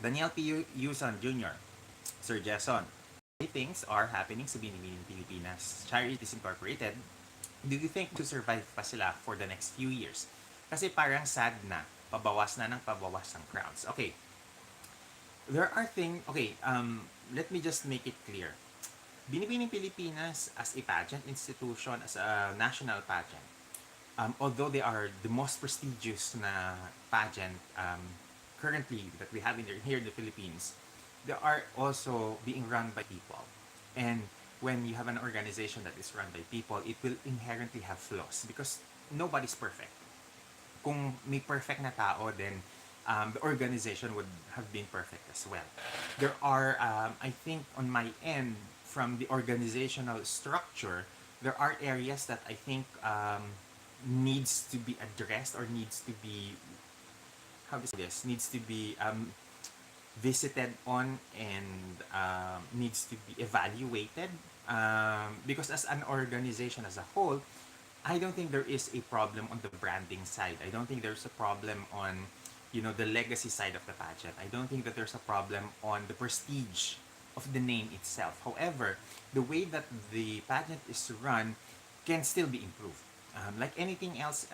Daniel P. Yuson Jr., Sir Jason, things are happening sa Binibining Pilipinas. Charities Incorporated, do you think to survive pa sila for the next few years? Kasi parang sad na, pabawas na ng pabawas ng crowds. Okay, there are things, okay, let me just make it clear. Binibining Pilipinas as a pageant institution, as a national pageant, although they are the most prestigious na pageant currently that we have here in the Philippines, they are also being run by people. And when you have an organization that is run by people, it will inherently have flaws because nobody's perfect. Kung may perfect na tao, then the organization would have been perfect as well. There are, I think, on my end, from the organizational structure, there are areas that I think needs to be addressed or needs to be, how to say this, needs to be visited on and needs to be evaluated, because as an organization as a whole, I don't think there is a problem on the branding side. I don't think there's a problem on, the legacy side of the pageant. I don't think that there's a problem on the prestige of the name itself. However, the way that the pageant is run can still be improved. Like anything else,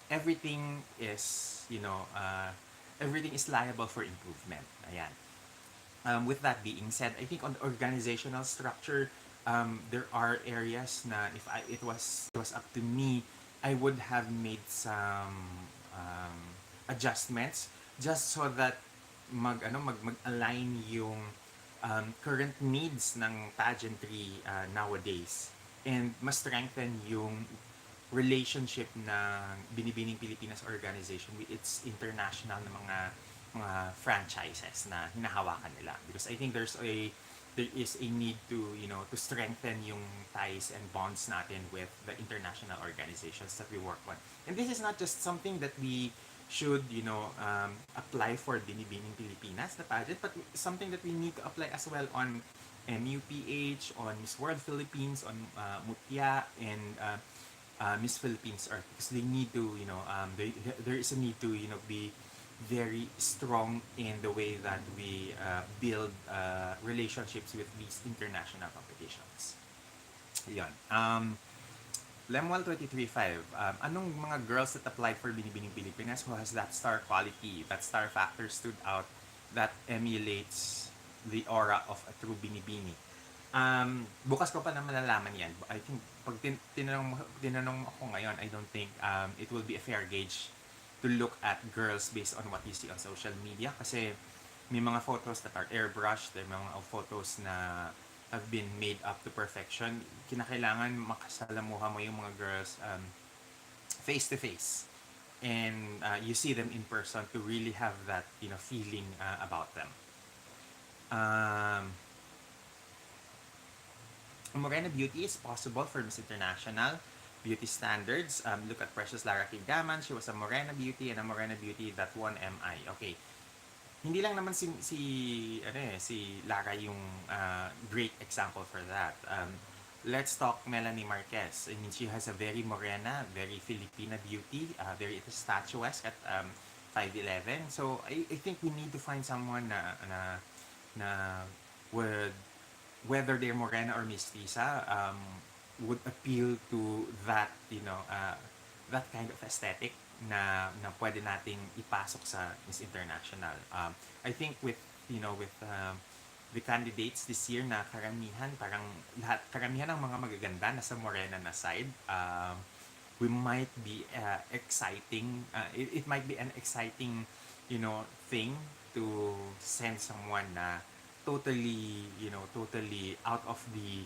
everything is, everything is liable for improvement. Ayan. With that being said, I think on the organizational structure, there are areas na if it was up to me, I would have made some adjustments just so that mag-align yung current needs ng pageantry nowadays, and mas strengthen yung relationship ng Binibining Pilipinas organization with its international na mga franchises na hinahawakan nila, because I think there is a need to, to strengthen yung ties and bonds natin with the international organizations that we work on. And this is not just something that we should, apply for Binibining Pilipinas, the pageant, but something that we need to apply as well on MUPH, on Miss World Philippines, on Mutya, and Miss Philippines Earth, because they need to, there is a need to, be very strong in the way that we build relationships with these international competitions. Yan. Lemuel 23.5, anong mga girls that applied for Binibining Pilipinas who has that star quality, that star factor stood out, that emulates the aura of a true Binibini? Bukas ko pa naman malalaman yan. I think pag tinanong ako ngayon, I don't think it will be a fair gauge to look at girls based on what you see on social media, kasi may mga photos that are airbrushed, may mga photos na have been made up to perfection. Kinakailangan makasalamuha mo yung mga girls face to face, and you see them in person to really have that, feeling about them. Morena beauty is possible for Miss International beauty standards. Look at Precious Lara Kigaman. She was a Morena beauty and a Morena beauty that won MI. Okay. Hindi lang naman si Lara yung great example for that. Let's talk Melanie Marquez. I mean, she has a very Morena, very Filipina beauty, very statuesque at 5'11". So I think we need to find someone na would, whether they're Morena or mestiza, would appeal to that, that kind of aesthetic na pwede nating ipasok sa Miss International. I think with the candidates this year na karamihan ng mga magaganda nasa Morena na side, we might be exciting, it might be an exciting, thing to send someone na totally out of the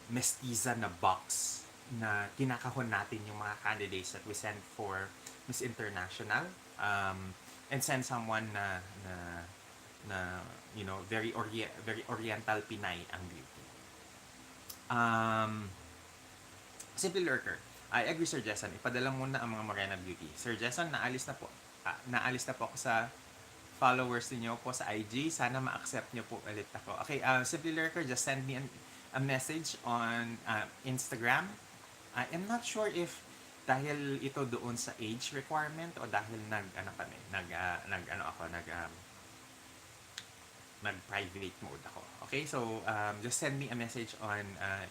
mestiza na box na kinakahon natin yung mga candidates that we send for Miss International, and send someone na very oriental Pinay ang beauty. Simple Lurker. I agree, Sir Jason. Ipadala muna ang mga Morena Beauty. Sir Jason, naalis na po. Naalis na po ako sa followers niyo po sa IG. Sana ma-accept niyo po ulit ako. Okay, Simply Lurker, just send me a message on Instagram. I am not sure if dahil ito doon sa age requirement o dahil nag-private mode ako. Okay, so just send me a message on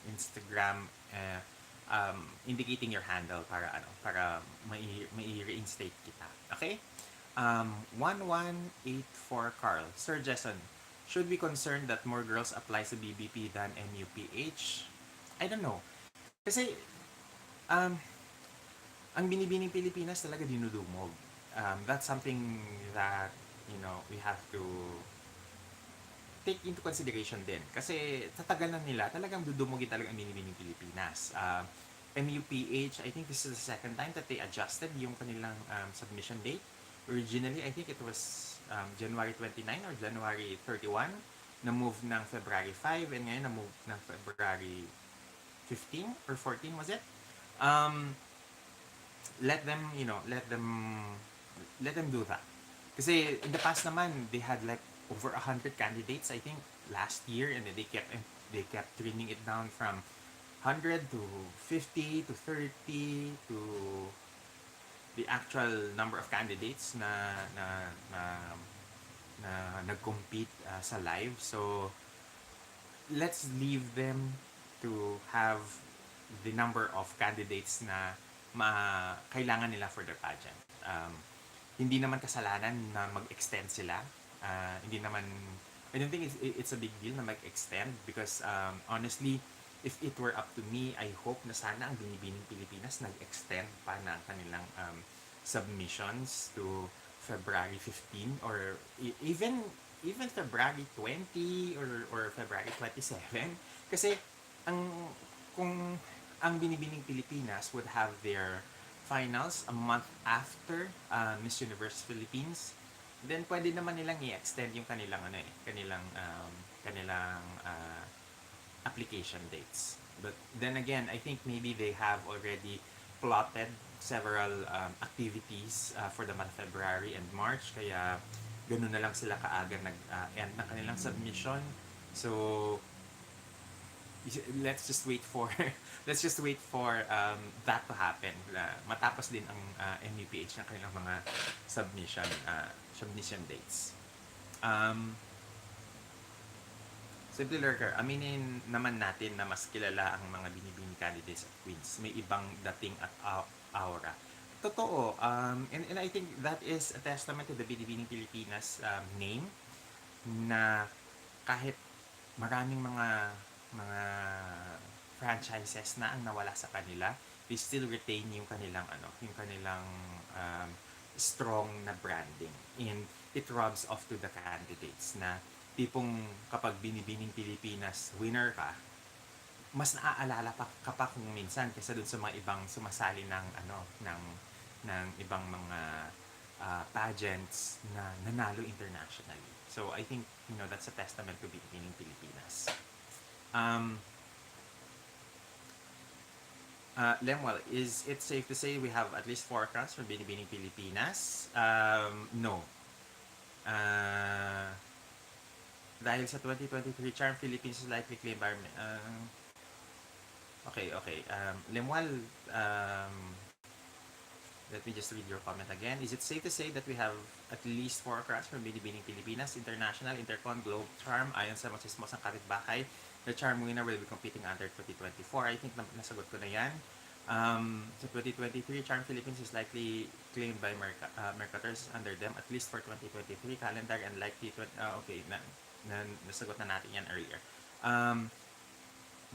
Instagram indicating your handle para mai-reinstate kita. Okay? 1184 Carl. Sir Jason, should be concerned that more girls apply sa BBP than MUPH? I don't know. Kasi um, ang Binibining Pilipinas talaga dinudumog. That's something that, we have to take into consideration din. Kasi sa tagal na nila, talagang dudumugin talaga ang Binibining Pilipinas. MUPH, I think this is the second time that they adjusted yung kanilang submission date. Originally, I think it was January 29 or January 31, na-move ng February 5, and ngayon na-move ng February 15 or 14, was it? Let them, let them do that. Kasi in the past naman, they had like over 100 candidates, I think, last year, and then they kept trimming it down from 100 to 50 to 30 to the actual number of candidates na nag-compete sa live. So let's leave them to have the number of candidates na kailangan nila for their pageant. Hindi naman kasalanan na mag-extend sila. Hindi naman, I don't think it's a big deal na mag-extend because honestly, if it were up to me, I hope na sana ang Binibining Pilipinas nag-extend pa ng kanilang submissions to February 15 or even February 20 or February 27 kasi kung ang Binibining Pilipinas would have their finals a month after Miss Universe Philippines, then pwede naman nilang i-extend yung kanilang application dates. But then again, I think maybe they have already plotted several activities for the month of February and March, kaya ganun na lang sila kaaga nag-end ng kanilang submission. So let's just wait for that to happen. Matapos din ang MUPH ng kanilang mga submission dates. Simple Lurker, aminin naman natin na mas kilala ang mga Binibini candidates at queens. May ibang dating at aura. Totoo. And I think that is a testament to the Binibining Pilipinas name, na kahit maraming mga franchises na ang nawala sa kanila, they still retain yung kanilang strong na branding, and it rubs off to the candidates na tipong kapag Binibining Pilipinas winner ka, mas naaalala ka pa kung minsan kaysa dun sa mga ibang sumasali ng ibang mga pageants na nanalo internationally. So I think that's a testament to Binibining Pilipinas. Lemuel, is it safe to say we have at least 4 crowns from Binibining Pilipinas? No. Dahil sa 2023 Charm Philippines is likely claimed by okay. Lemuel, let me just read your comment again. Is it safe to say that we have at least 4 crowns from Binibining Pilipinas, International, Intercon, Globe, Charm? Ayon sa masismosang kapitbahay, the Charm winner will be competing under 2024. I think nasagot ko na yan. So 2023 Charm Philippines is likely claimed by marketers under them at least for 2023 calendar, and likely okay, nasagot na natin yan earlier.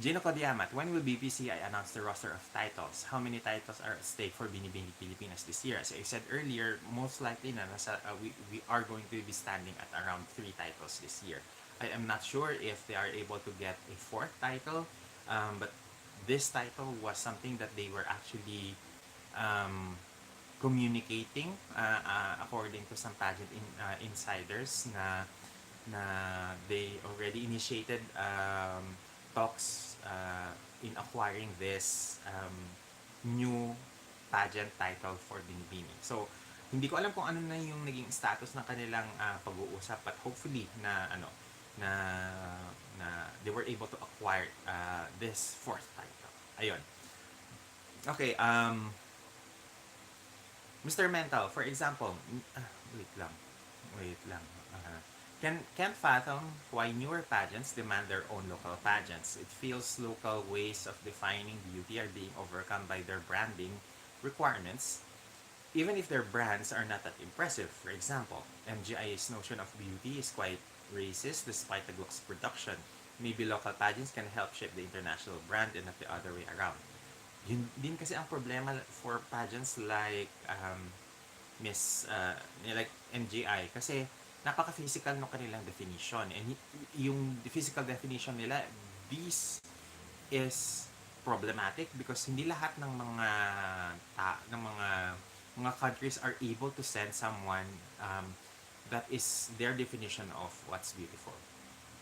Gino Kodiamat, when will BPCI announce the roster of titles? How many titles are at stake for Binibining Pilipinas this year? As I said earlier, most likely na we are going to be standing at around 3 titles this year. I am not sure if they are able to get a 4th title, but this title was something that they were actually communicating according to some pageant insiders na they already initiated talks in acquiring this new pageant title for Binibini. So, hindi ko alam kung ano na yung naging status ng kanilang pag-uusap, but hopefully na na they were able to acquire this fourth title. Ayun. Okay, Mr. Mental, for example, wait lang. Wait lang. Can't fathom why newer pageants demand their own local pageants. It feels local ways of defining beauty are being overcome by their branding requirements, even if their brands are not that impressive. For example, MGI's notion of beauty is quite racist despite the look's production. Maybe local pageants can help shape the international brand and not the other way around. Yun din kasi ang problema for pageants like Miss like MGI kasi napaka-physical ng kanilang definition, and yung physical definition nila, this is problematic because hindi lahat ng mga mga countries are able to send someone that is their definition of what's beautiful.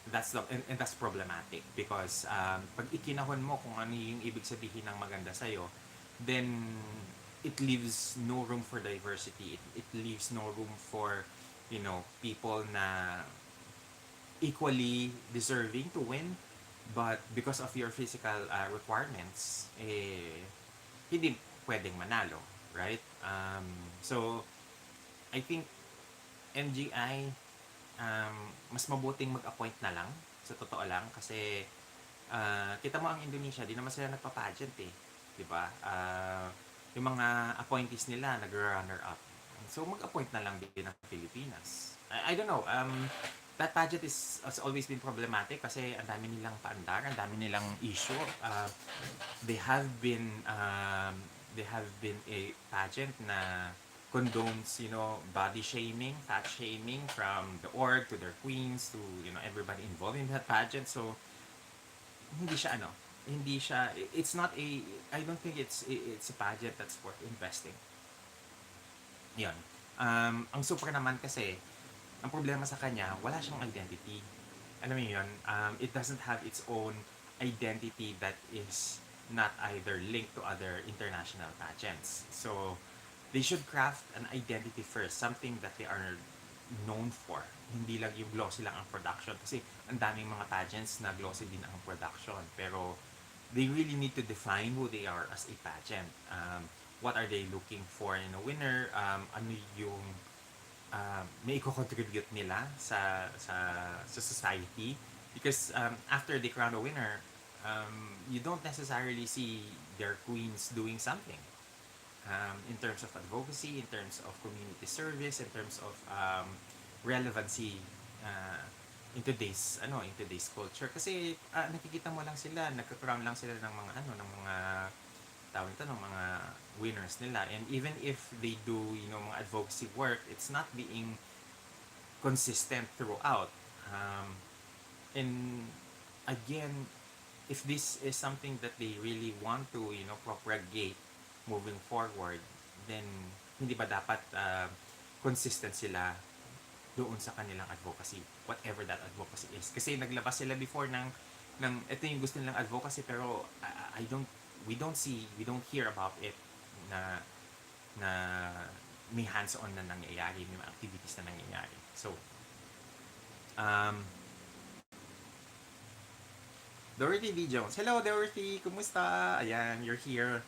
And that's problematic because pag ikinahon mo kung ano yung ibig sabihin ng maganda sa'yo, then it leaves no room for diversity. It leaves no room for, people na equally deserving to win, but because of your physical requirements, hindi pwedeng manalo, right? So, I think NGI, mas mabuting mag-appoint na lang, sa totoo lang, kasi kita mo ang Indonesia, di naman sila nagpa-pageant eh, di ba? Yung mga appointees nila, nag-runner up. So, mag-appoint na lang din ng Pilipinas. I don't know, that pageant has always been problematic kasi ang dami nilang paandar, ang dami nilang issue. They have been a pageant na condones, body shaming, fat shaming from the org to their queens to, everybody involved in that pageant. So, hindi siya, it's not I don't think it's a pageant that's worth investing. Yan. Ang Super naman kasi, ang problema sa kanya, wala siyang identity. Alam mo yun, it doesn't have its own identity that is not either linked to other international pageants. So, they should craft an identity first, something that they are known for. Hindi lang yung glossy lang ang production. Kasi ang daming mga pageants na glossy din ang production. Pero, they really need to define who they are as a pageant. What are they looking for in a winner? Ano yung may i-contribute nila sa society? Because after they crown a winner, you don't necessarily see their queens doing something. In terms of advocacy, in terms of community service, in terms of relevancy in today's culture, kasi nakikita mo lang sila, nagka-crown lang sila ng mga tawag ito, ng mga winners nila, and even if they do mga advocacy work, it's not being consistent throughout. And again, if this is something that they really want to propagate moving forward, then hindi ba dapat consistent sila doon sa kanilang advocacy, whatever that advocacy is? Kasi naglabas sila before ng ito yung gusto nilang advocacy, pero we don't hear about it na may hands-on na nangyayari, may mga activities na nangyayari. So, Dorothy V. Jones. Hello, Dorothy! Kumusta? Ayan, you're here.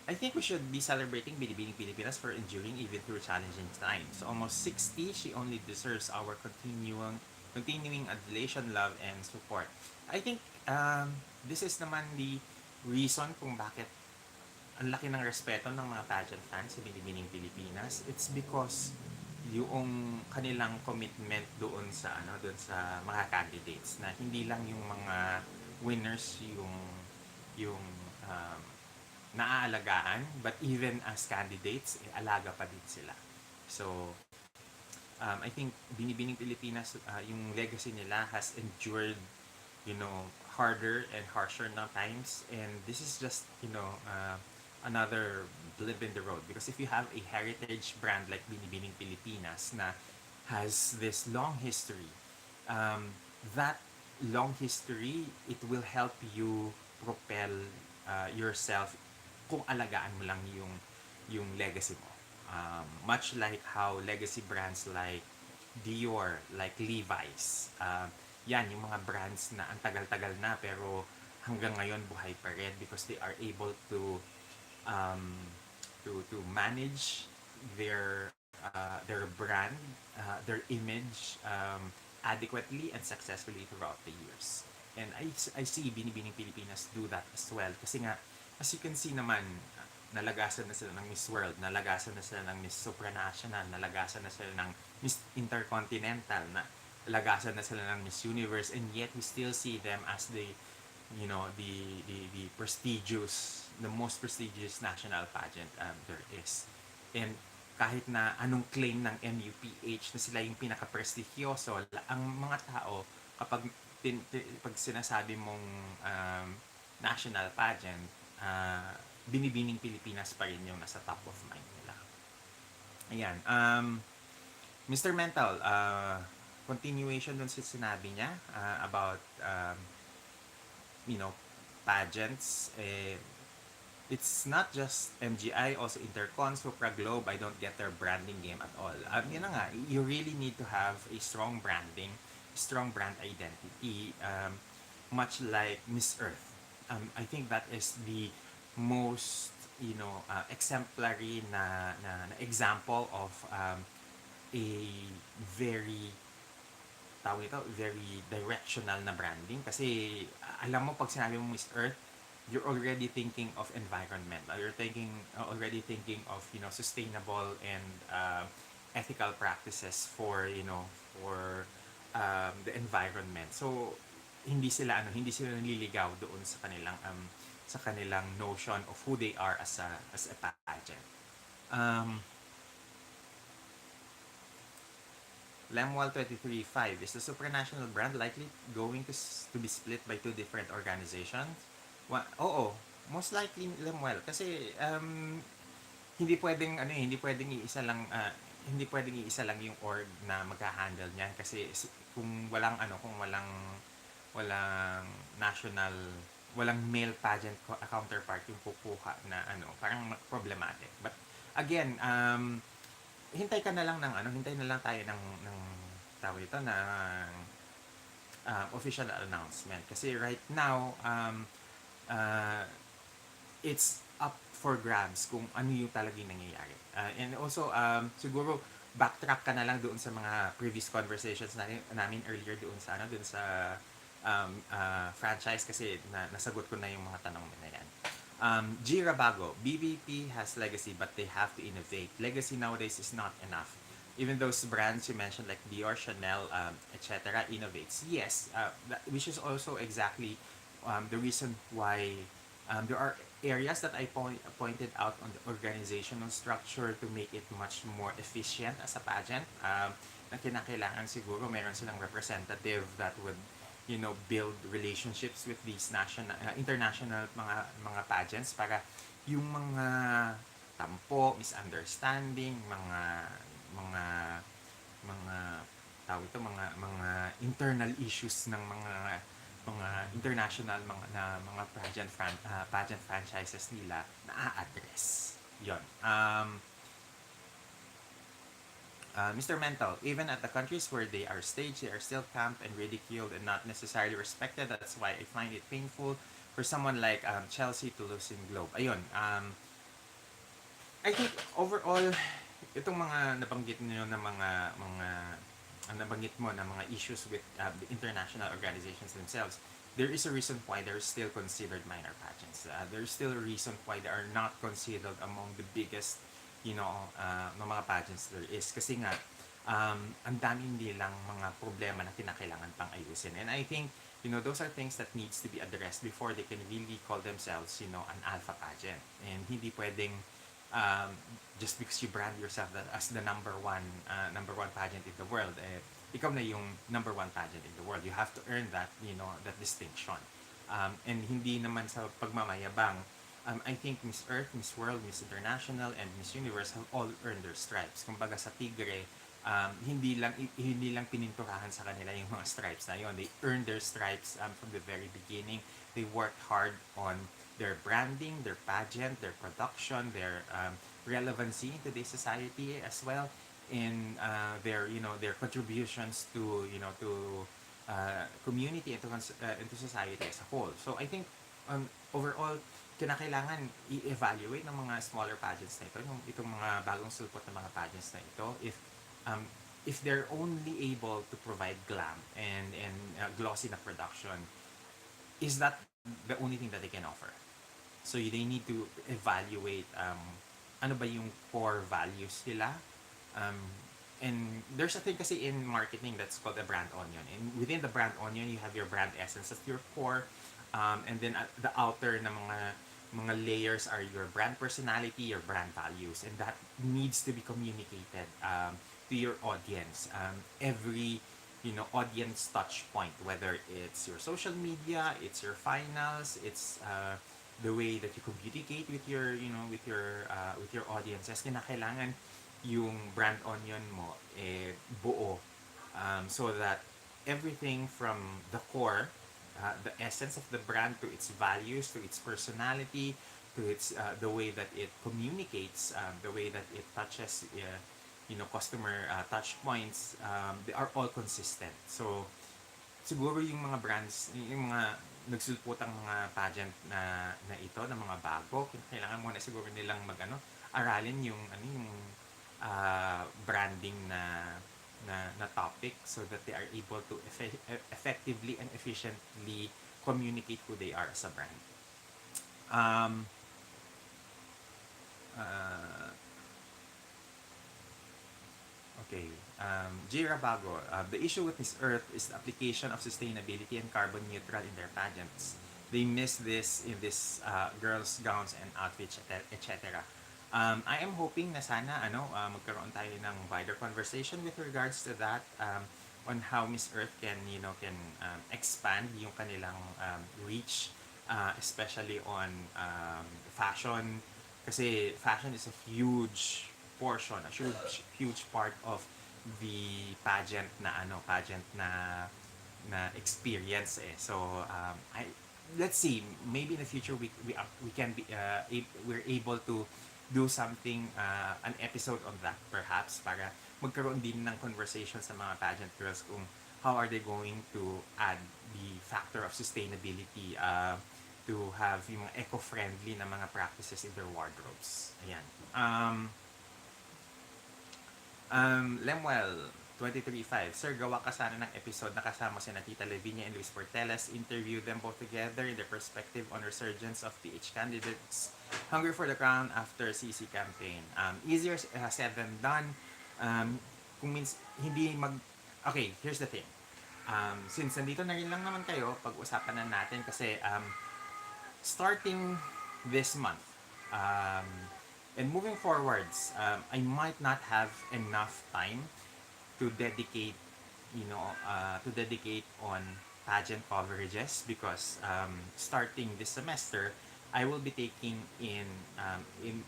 I think we should be celebrating Binibining Pilipinas for enduring even through challenging times. Almost 60, she only deserves our continuing adulation, love, and support. I think this is naman the reason kung bakit ang laki ng respeto ng mga pageant fans sa Binibining Pilipinas. It's because yung kanilang commitment doon sa mga candidates, na hindi lang yung mga winners yung naaalagaan, but even as candidates, alaga pa din sila. So, I think Binibining Pilipinas, yung legacy nila has endured, harder and harsher na times, and this is just, another blip in the road. Because if you have a heritage brand like Binibining Pilipinas na has this long history, that long history, it will help you propel yourself kung alagaan mo lang yung legacy mo. Much like how legacy brands like Dior, like Levi's, yan, yung mga brands na ang tagal-tagal na pero hanggang ngayon buhay pa rin because they are able um, to manage their brand, their image adequately and successfully throughout the years. And I see Binibining Pilipinas do that as well. Kasi nga, as you can see naman, nalagasan na sila ng Miss World, nalagasan na sila ng Miss Supranational, nalagasan na sila ng Miss Intercontinental, nalagasan na sila ng Miss Universe, and yet we still see them as the prestigious, the most prestigious national pageant there is. And kahit na anong claim ng MUPH na sila yung pinaka-prestigyoso, ang mga tao kapag pag sinasabi mong national pageant, Binibining Pilipinas pa rin yung nasa top of mind nila. Ayan. Mr. Mental, continuation dun sa sinabi niya about pageants. It's not just MGI, also Intercon, Supra Globe. I don't get their branding game at all. Yun na nga, you really need to have a strong branding, strong brand identity, much like Miss Earth. I think that is the most exemplary na example of a very very directional na branding kasi alam mo pag sinabi mo Miss Earth, you're already thinking of environment, you're already thinking of sustainable and ethical practices for the environment. So hindi sila nililigaw doon sa kanilang notion of who they are as a pageant. Lemwal 23.5, is the Supranational brand likely going to be split by two different organizations? Oo, most likely Lemwal kasi hindi pwedeng iisa lang yung org na magha-handle niyan kasi kung walang national, walang male pageant counterpart yung kukuha na parang problematic. But again, hintay na lang tayo ng tawag ito ng official announcement kasi right now it's up for grabs kung ano yung talagang nangyayari. And also siguro backtrack ka na lang doon sa mga previous conversations namin earlier doon sa franchise kasi nasagot ko na yung mga tanong na yan. G. Rabago, BBP has legacy but they have to innovate. Legacy nowadays is not enough. Even those brands you mentioned like Dior, Chanel, etc. innovates. Yes, which is also exactly the reason why there are areas that I pointed out on the organizational structure to make it much more efficient as a pageant. Na kinakailangan siguro meron silang representative that would build relationships with these international mga pageants para yung mga tampo, misunderstanding, mga mga internal issues ng mga international mga pageant franchises nila na-address. Yon. Mr. Mental, even at the countries where they are staged, they are still camped and ridiculed and not necessarily respected. That's why I find it painful for someone like Chelsea to lose in Globe. Ayun, I think overall, itong mga nabanggit niyo na nabanggit mo na mga issues with the international organizations themselves, there is a reason why they're still considered minor pageants. There's still a reason why they are not considered among the biggest ng mga pageants there is kasi nga ang daming nilang mga problema na kinakailangan pang ayusin, and I think those are things that needs to be addressed before they can really call themselves an alpha pageant. And hindi pwedeng just because you brand yourself as the number one pageant in the world, ikaw na yung number one pageant in the world. You have to earn that that distinction, and hindi naman sa pagmamayabang. I think Miss Earth, Miss World, Miss International, and Miss Universe have all earned their stripes. Kumbaga sa Tigre, hindi lang pininturahan sa kanila yung mga stripes na yon. They earned their stripes from the very beginning. They worked hard on their branding, their pageant, their production, their relevancy in today's society as well, in their their contributions to community into society as a whole. So I think overall kinakailangan i-evaluate ng mga smaller pageants na ito, itong mga bagong sulpot ng mga pageants na ito, um, if they're only able to provide glam and glossy na production, is that the only thing that they can offer? So they need to evaluate ano ba yung core values nila. Um, and there's a thing kasi in marketing that's called a brand onion. And within the brand onion, you have your brand essence, that's your core. And then the outer na mga layers are your brand personality, your brand values, and that needs to be communicated to your audience. Every audience touch point, whether it's your social media, it's your finals, it's the way that you communicate with your with your audiences. Kinakailangan yung brand onion mo buo, so that everything from the core, the essence of the brand, to its values, to its personality, to its the way that it communicates, the way that it touches customer touch points, they are all consistent. So siguro yung mga brands, yung mga nagsulputang mga pageant na ito, na mga bago, kailangan muna siguro nilang aralin yung yung branding na topic, so that they are able to effectively and efficiently communicate who they are as a brand. Um, uh, Okay. J. Rabago, the issue with Miss Earth is the application of sustainability and carbon neutral in their pageants. They miss this in this girls' gowns and outfits, etc. I am hoping na sana magkaroon tayo ng wider conversation with regards to that, on how Miss Earth can expand yung kanilang reach, especially on fashion, kasi fashion is a huge portion, a huge part of the pageant na experience So I let's see, maybe in the future we can be we're able to do something, an episode on that perhaps, para magkaroon din ng conversation sa mga pageant girls kung how are they going to add the factor of sustainability, to have yung mga eco-friendly na mga practices in their wardrobes. Ayan. Lemuel 23.5, Sir, gawa ka sana ng episode na kasama si Tita Lavinia and Luis Portelas. Interview them both together in their perspective on resurgence of PH candidates hungry for the crown after CC campaign. Easier said than done. Kung hindi Okay, here's the thing. Since nandito na rin lang naman kayo, pag-usapan na natin kasi starting this month, and moving forwards, I might not have enough time to dedicate, on pageant coverages, because starting this semester, I will be taking in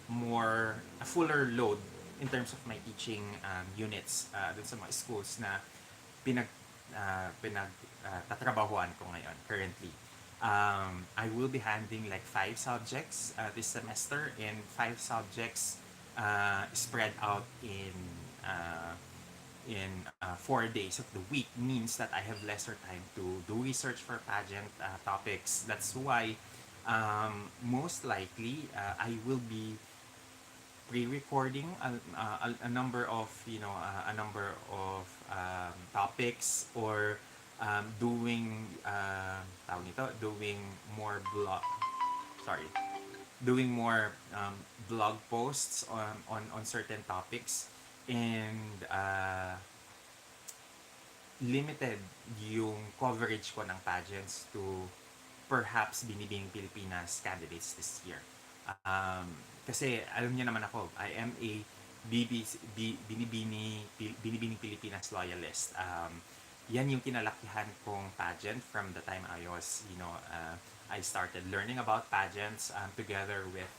more a fuller load in terms of my teaching units dun sa mga schools na tatrabahuan ko ngayon currently. I will be handling like 5 subjects this semester, and 5 subjects spread out in 4 days of the week means that I have lesser time to do research for pageant topics. That's why most likely I will be pre-recording a number of topics, or doing doing more blog posts on certain topics, and limited yung coverage ko ng pageants to perhaps Binibining Pilipinas candidates this year. Kasi alam niyo naman ako, I am a Binibining Pilipinas loyalist. Yan yung kinalakihan kong pageant from the time I was, I started learning about pageants together with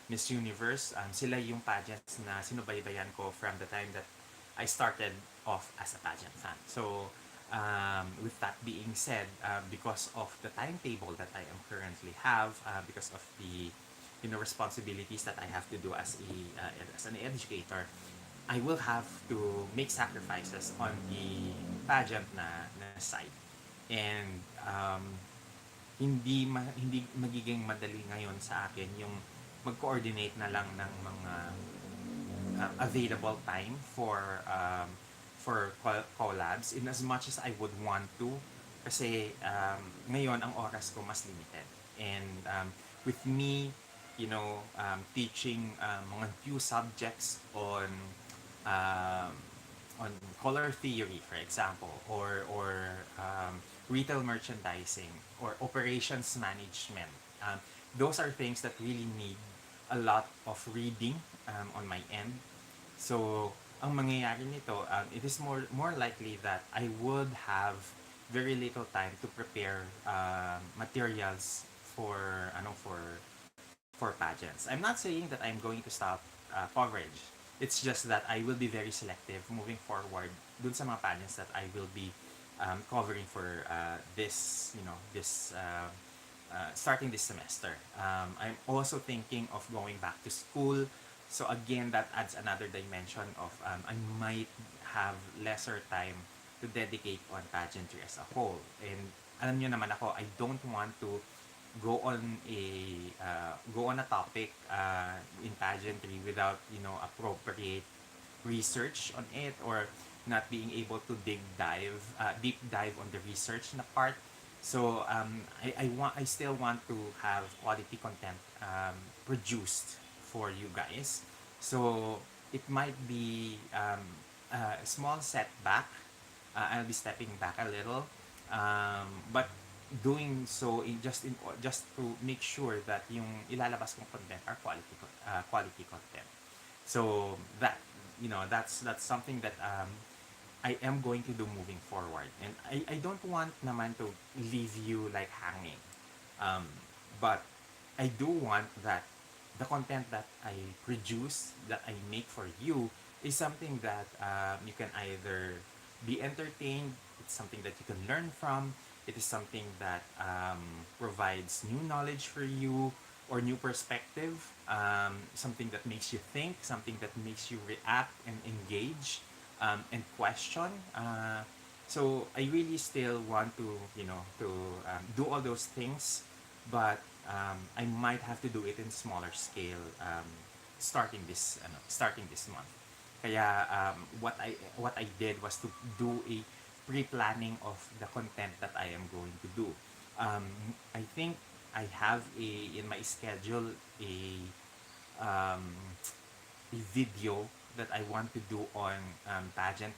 Miss Universe. Sila yung pageants na sinubaybayan ko from the time that I started off as a pageant fan. So, with that being said, because of the timetable that I am currently have, because of the responsibilities that I have to do as an educator, I will have to make sacrifices on the pageant na side. And hindi magiging madali ngayon sa akin yung mag-coordinate na lang ng mga available time for collabs in as much as I would want to, kasi ngayon ang oras ko mas limited. And with me, teaching mga few subjects um, on color theory, for example, or retail merchandising or operations management. Those are things that really need a lot of reading on my end. So, ang mangyayari nito, it is more likely that I would have very little time to prepare materials for pageants. I'm not saying that I'm going to stop coverage. It's just that I will be very selective moving forward dun sa mga pageants that I will be covering for starting this semester. I'm also thinking of going back to school. So again, that adds another dimension of I might have lesser time to dedicate on pageantry as a whole. And alam niyo naman ako, I don't want to go on a topic in pageantry without appropriate research on it, or not being able to deep dive on the research na part. So I still want to have quality content produced for you guys. So it might be a small setback. I'll be stepping back a little, but doing so just to make sure that yung ilalabas kong content are quality content. So that's something that I am going to do moving forward. And I don't want naman to leave you like hanging. Um, but I do want that the content that I produce, that I make for you, is something that you can either be entertained, it's something that you can learn from, it is something that provides new knowledge for you or new perspective, something that makes you think, something that makes you react and engage and question. So I really still want to do all those things, but I might have to do it in smaller scale starting this month. Kaya what I did was to do a pre-planning of the content that I am going to do. Um, I think I have in my schedule um, a video that I want to do on pageant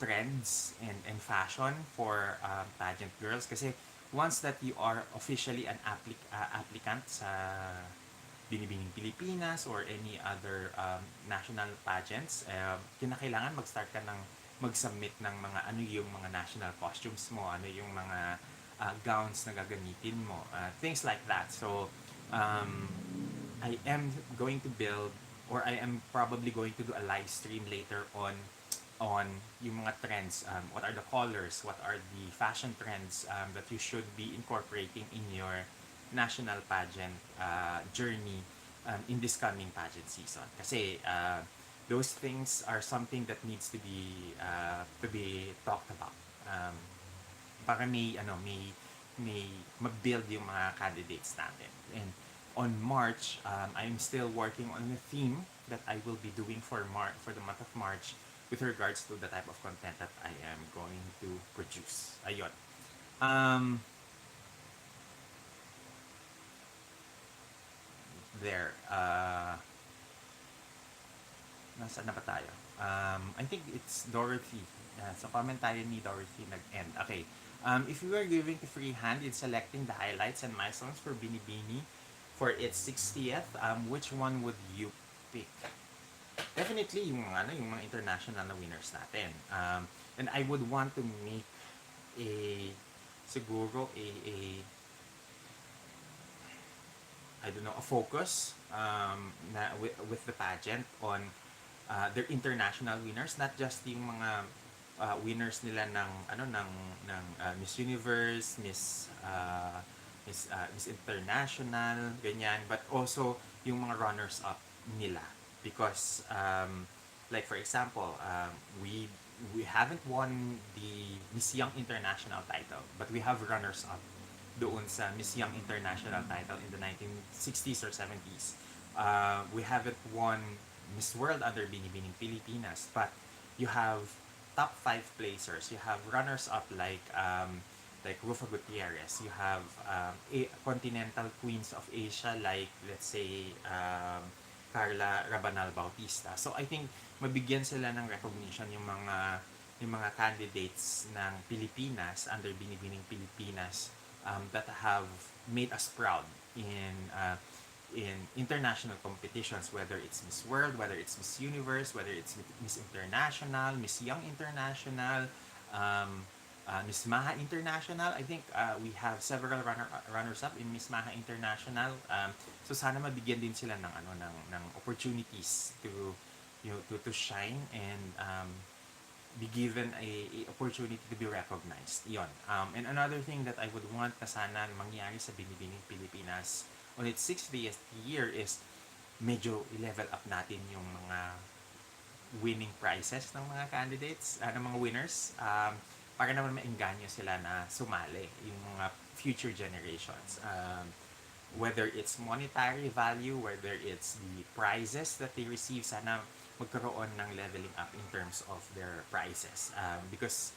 trends and fashion for pageant girls. Kasi once that you are officially an applicant sa Binibining Pilipinas or any other national pageants, kinakailangan mag-start ka ng mag-submit ng mga ano yung mga national costumes mo, ano yung mga gowns na gagamitin mo, things like that. So, I am going to build, or I am probably going to do a live stream later on yung mga trends, what are the colors, what are the fashion trends that you should be incorporating in your national pageant journey in this coming pageant season. Kasi those things are something that needs to be talked about. Para may mag-build yung mga candidates natin. And on March, I'm still working on a theme that I will be doing for the month of March with regards to the type of content that I am going to produce. Ayun. There. Nasaan na ba tayo? I think it's Dorothy. Sa comment tayo ni Dorothy nag-end. Okay. If you were giving a free hand in selecting the highlights and milestones for Binibini for its 60th, which one would you pick? Definitely yung mga international na winners natin. And I would want to make siguro I don't know, a focus with the pageant on they're international winners, not just yung mga winners nila ng Miss Universe, Miss International, ganyan, but also yung mga runners up nila because like for example, we haven't won the Miss Young International title, but we have runners up doon sa Miss Young International title in the 1960s or 70s. We haven't won Miss World under Binibining Pilipinas, but you have top five placers. You have runners up like Rufa Gutierrez. You have continental queens of Asia like let's say Carla Rabanal Bautista. So I think mabigyan sila ng recognition yung mga candidates ng Pilipinas under Binibining Pilipinas that have made us proud in international competitions, whether it's Miss World, whether it's Miss Universe, whether it's Miss International, Miss Young International, Miss Maha International. I think we have several runners up in Miss Maha International. So sana mabigyan din sila ng opportunities to shine and be given a opportunity to be recognized. Yon. And another thing that I would want na sana mangyari sa Binibining Pilipinas on its 60th year is medyo i-level up natin yung mga winning prizes ng mga candidates, ng mga winners, para naman maengganyo sila na sumali yung mga future generations. Whether it's monetary value, whether it's the prizes that they receive, sana magkaroon ng leveling up in terms of their prizes. Because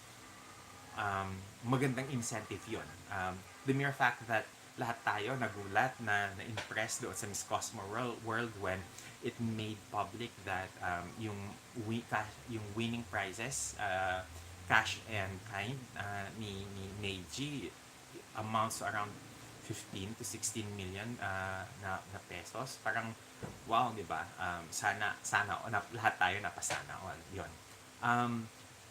magandang incentive yun. The mere fact that lahat tayo nagulat na-impress doon sa Miss Cosmo World when it made public that yung winning prizes, cash and kind, ni Meiji amounts to around 15 to 16 million na pesos. Parang wow, 'di ba? Sana lahat tayo napasana all 'yon.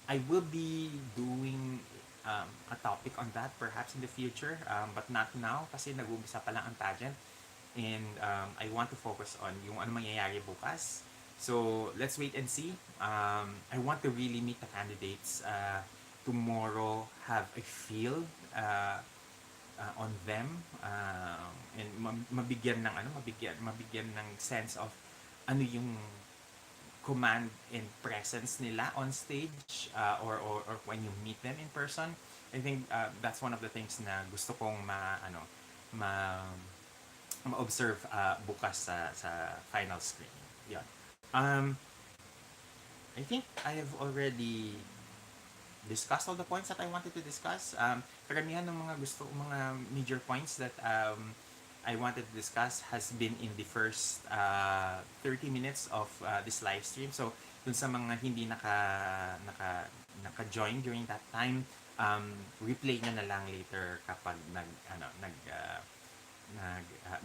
I will be doing a topic on that perhaps in the future, but not now kasi nag-uumpisa pa lang ang pageant, and I want to focus on yung ano mangyayari bukas. So let's wait and see. I want to really meet the candidates tomorrow, have a feel on them, and mabigyan ng sense of ano yung command and presence nila on stage, or when you meet them in person. I think that's one of the things na gusto kong ma ma-observe bukas sa final screening. Yan. I think I have already discussed all the points that I wanted to discuss. Karamihan ng mga major points that I wanted to discuss has been in the first 30 minutes of this live stream. So, dun sa mga hindi naka-join during that time, replay nyo na lang later kapag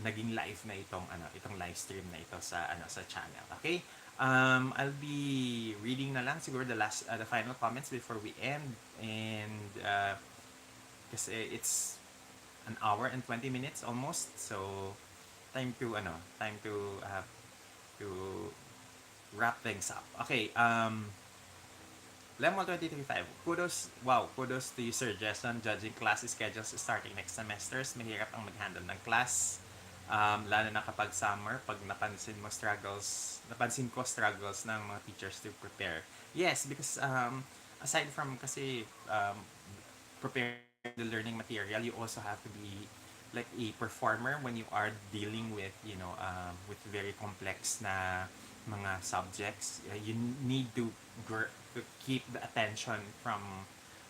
naging live na itong live stream na ito sa channel. Okay? I'll be reading na lang siguro the final comments before we end, and kasi it's an hour and 20 minutes almost, so time to to wrap things up. Okay, Lemon 23.5. Kudos to you, Sir Jason, judging class schedules starting next semesters. Mahirap ang mag-handle ng class. Lalo na kapag summer, pag napansin ko struggles ng mga teachers to prepare. Yes, because aside from kasi preparing the learning material, you also have to be like a performer when you are dealing with with very complex na mga subjects. You need to keep the attention from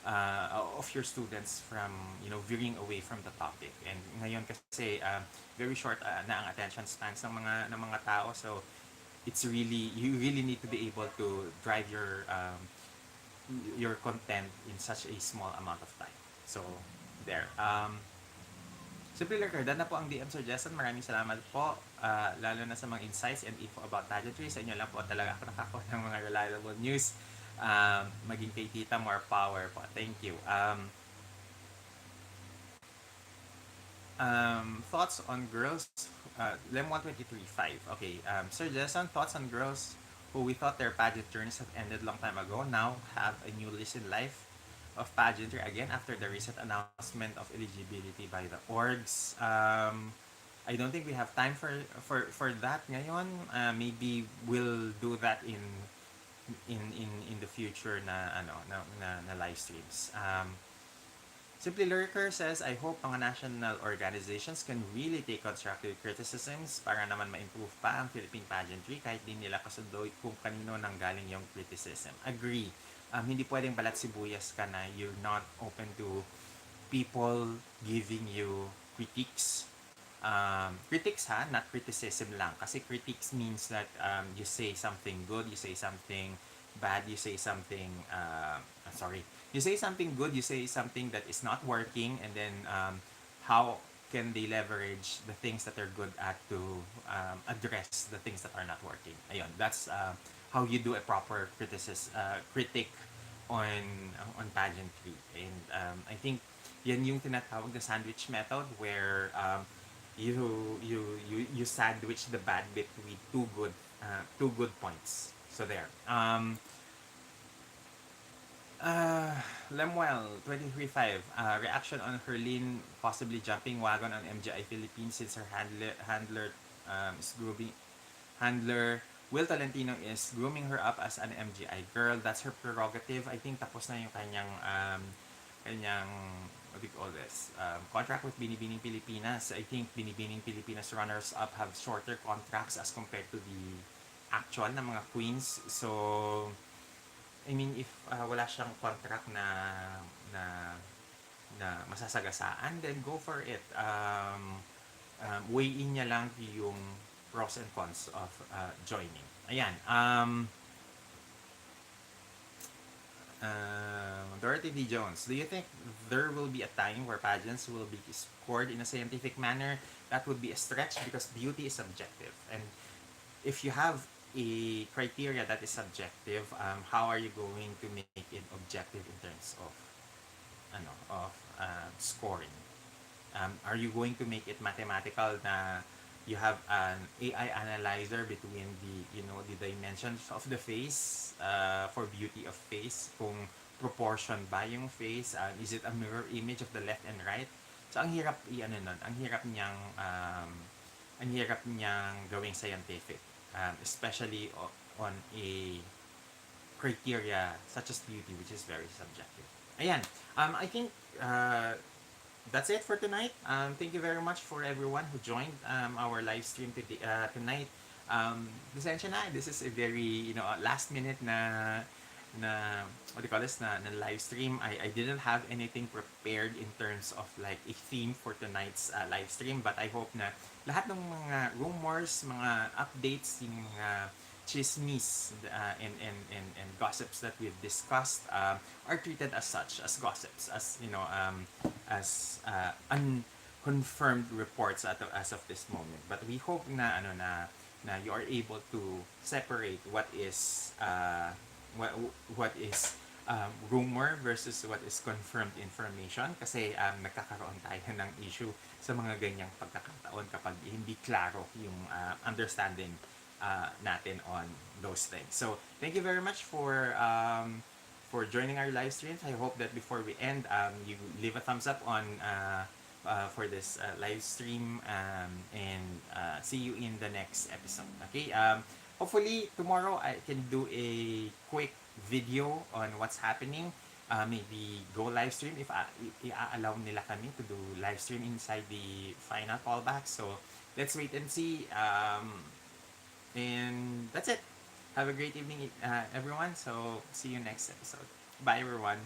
of your students from veering away from the topic. And ngayon kasi very short na ang attention spans ng mga tao, so you really need to be able to drive your content in such a small amount of time. So there. Simple Lurker, na po ang DM suggestion. Maraming salamat po. Lalo na sa mga insights and info about pageantry. Sa inyo lang po talaga ako nakakuha ng mga reliable news. Maging kay Tita, more power po. Thank you. Thoughts on girls? Lem 123.5. Okay. Sir Jason, thoughts on girls who we thought their pageant journeys have ended long time ago now have a new lease in life of pageantry again after the recent announcement of eligibility by the orgs. I don't think we have time for that ngayon. Maybe we'll do that in the future na na live streams. Simply Lurker says, I hope mga national organizations can really take constructive criticisms para naman ma-improve pa ang Philippine pageantry kahit di nila kasundo kung kanino nanggaling yung criticism. Agree. Hindi pwedeng balat sibuyas ka na you're not open to people giving you critiques. Critics ha, not criticism lang. Kasi critics means that you say something good, you say something bad, you say something, sorry, you say something good, you say something that is not working, and then how can they leverage the things that they're good at to address the things that are not working. Ayun, that's how you do a proper critic on pageantry. And I think yan yung tinatawag na sandwich method where you sandwich the bad bit with two good points. So there. Lemuel 23.5 reaction on Herlin possibly jumping wagon on MGI Philippines since her handler is grooming handler Will Tolentino is grooming her up as an MGI girl. That's her prerogative. I think tapos na yung kanyang what do you call this? Contract with Binibining Pilipinas. I think Binibining Pilipinas runners-up have shorter contracts as compared to the actual na mga queens. So, I mean, if wala siyang contract na masasagasaan, then go for it. Weigh in niya lang yung pros and cons of joining. Ayan. Dorothy D. Jones, do you think there will be a time where pageants will be scored in a scientific manner? That would be a stretch because beauty is subjective. And if you have a criteria that is subjective, how are you going to make it objective in terms of scoring? Are you going to make it mathematical na you have an AI analyzer between the dimensions of the face for beauty of face, kung proportion ba yung face, is it a mirror image of the left and right? So ang hirap ang hirap niyang gawing scientific, especially on a criteria such as beauty, which is very subjective. Ayan. I think that's it for tonight. Thank you very much for everyone who joined our live stream tonight. Pasensya na, this is a very last minute na what do you call this na live stream. I didn't have anything prepared in terms of like a theme for tonight's live stream, but I hope na lahat ng mga rumors, mga updates, yung mga chismis and gossips that we've discussed are treated as such, as gossips, as as unconfirmed reports as of this moment. But we hope na you are able to separate what is what is rumor versus what is confirmed information, kasi nagkakaroon tayo ng issue sa mga ganyang pagkakataon kapag hindi klaro yung understanding natin on those things. So thank you very much for joining our live streams. I hope that before we end, you leave a thumbs up on for this live stream, and see you in the next episode. Okay. Hopefully tomorrow I can do a quick video on what's happening. Maybe go live stream if i-allow nila kami to do live stream inside the final callback. So let's wait and see. And that's it. Have a great evening, everyone. So see you next episode. Bye, everyone.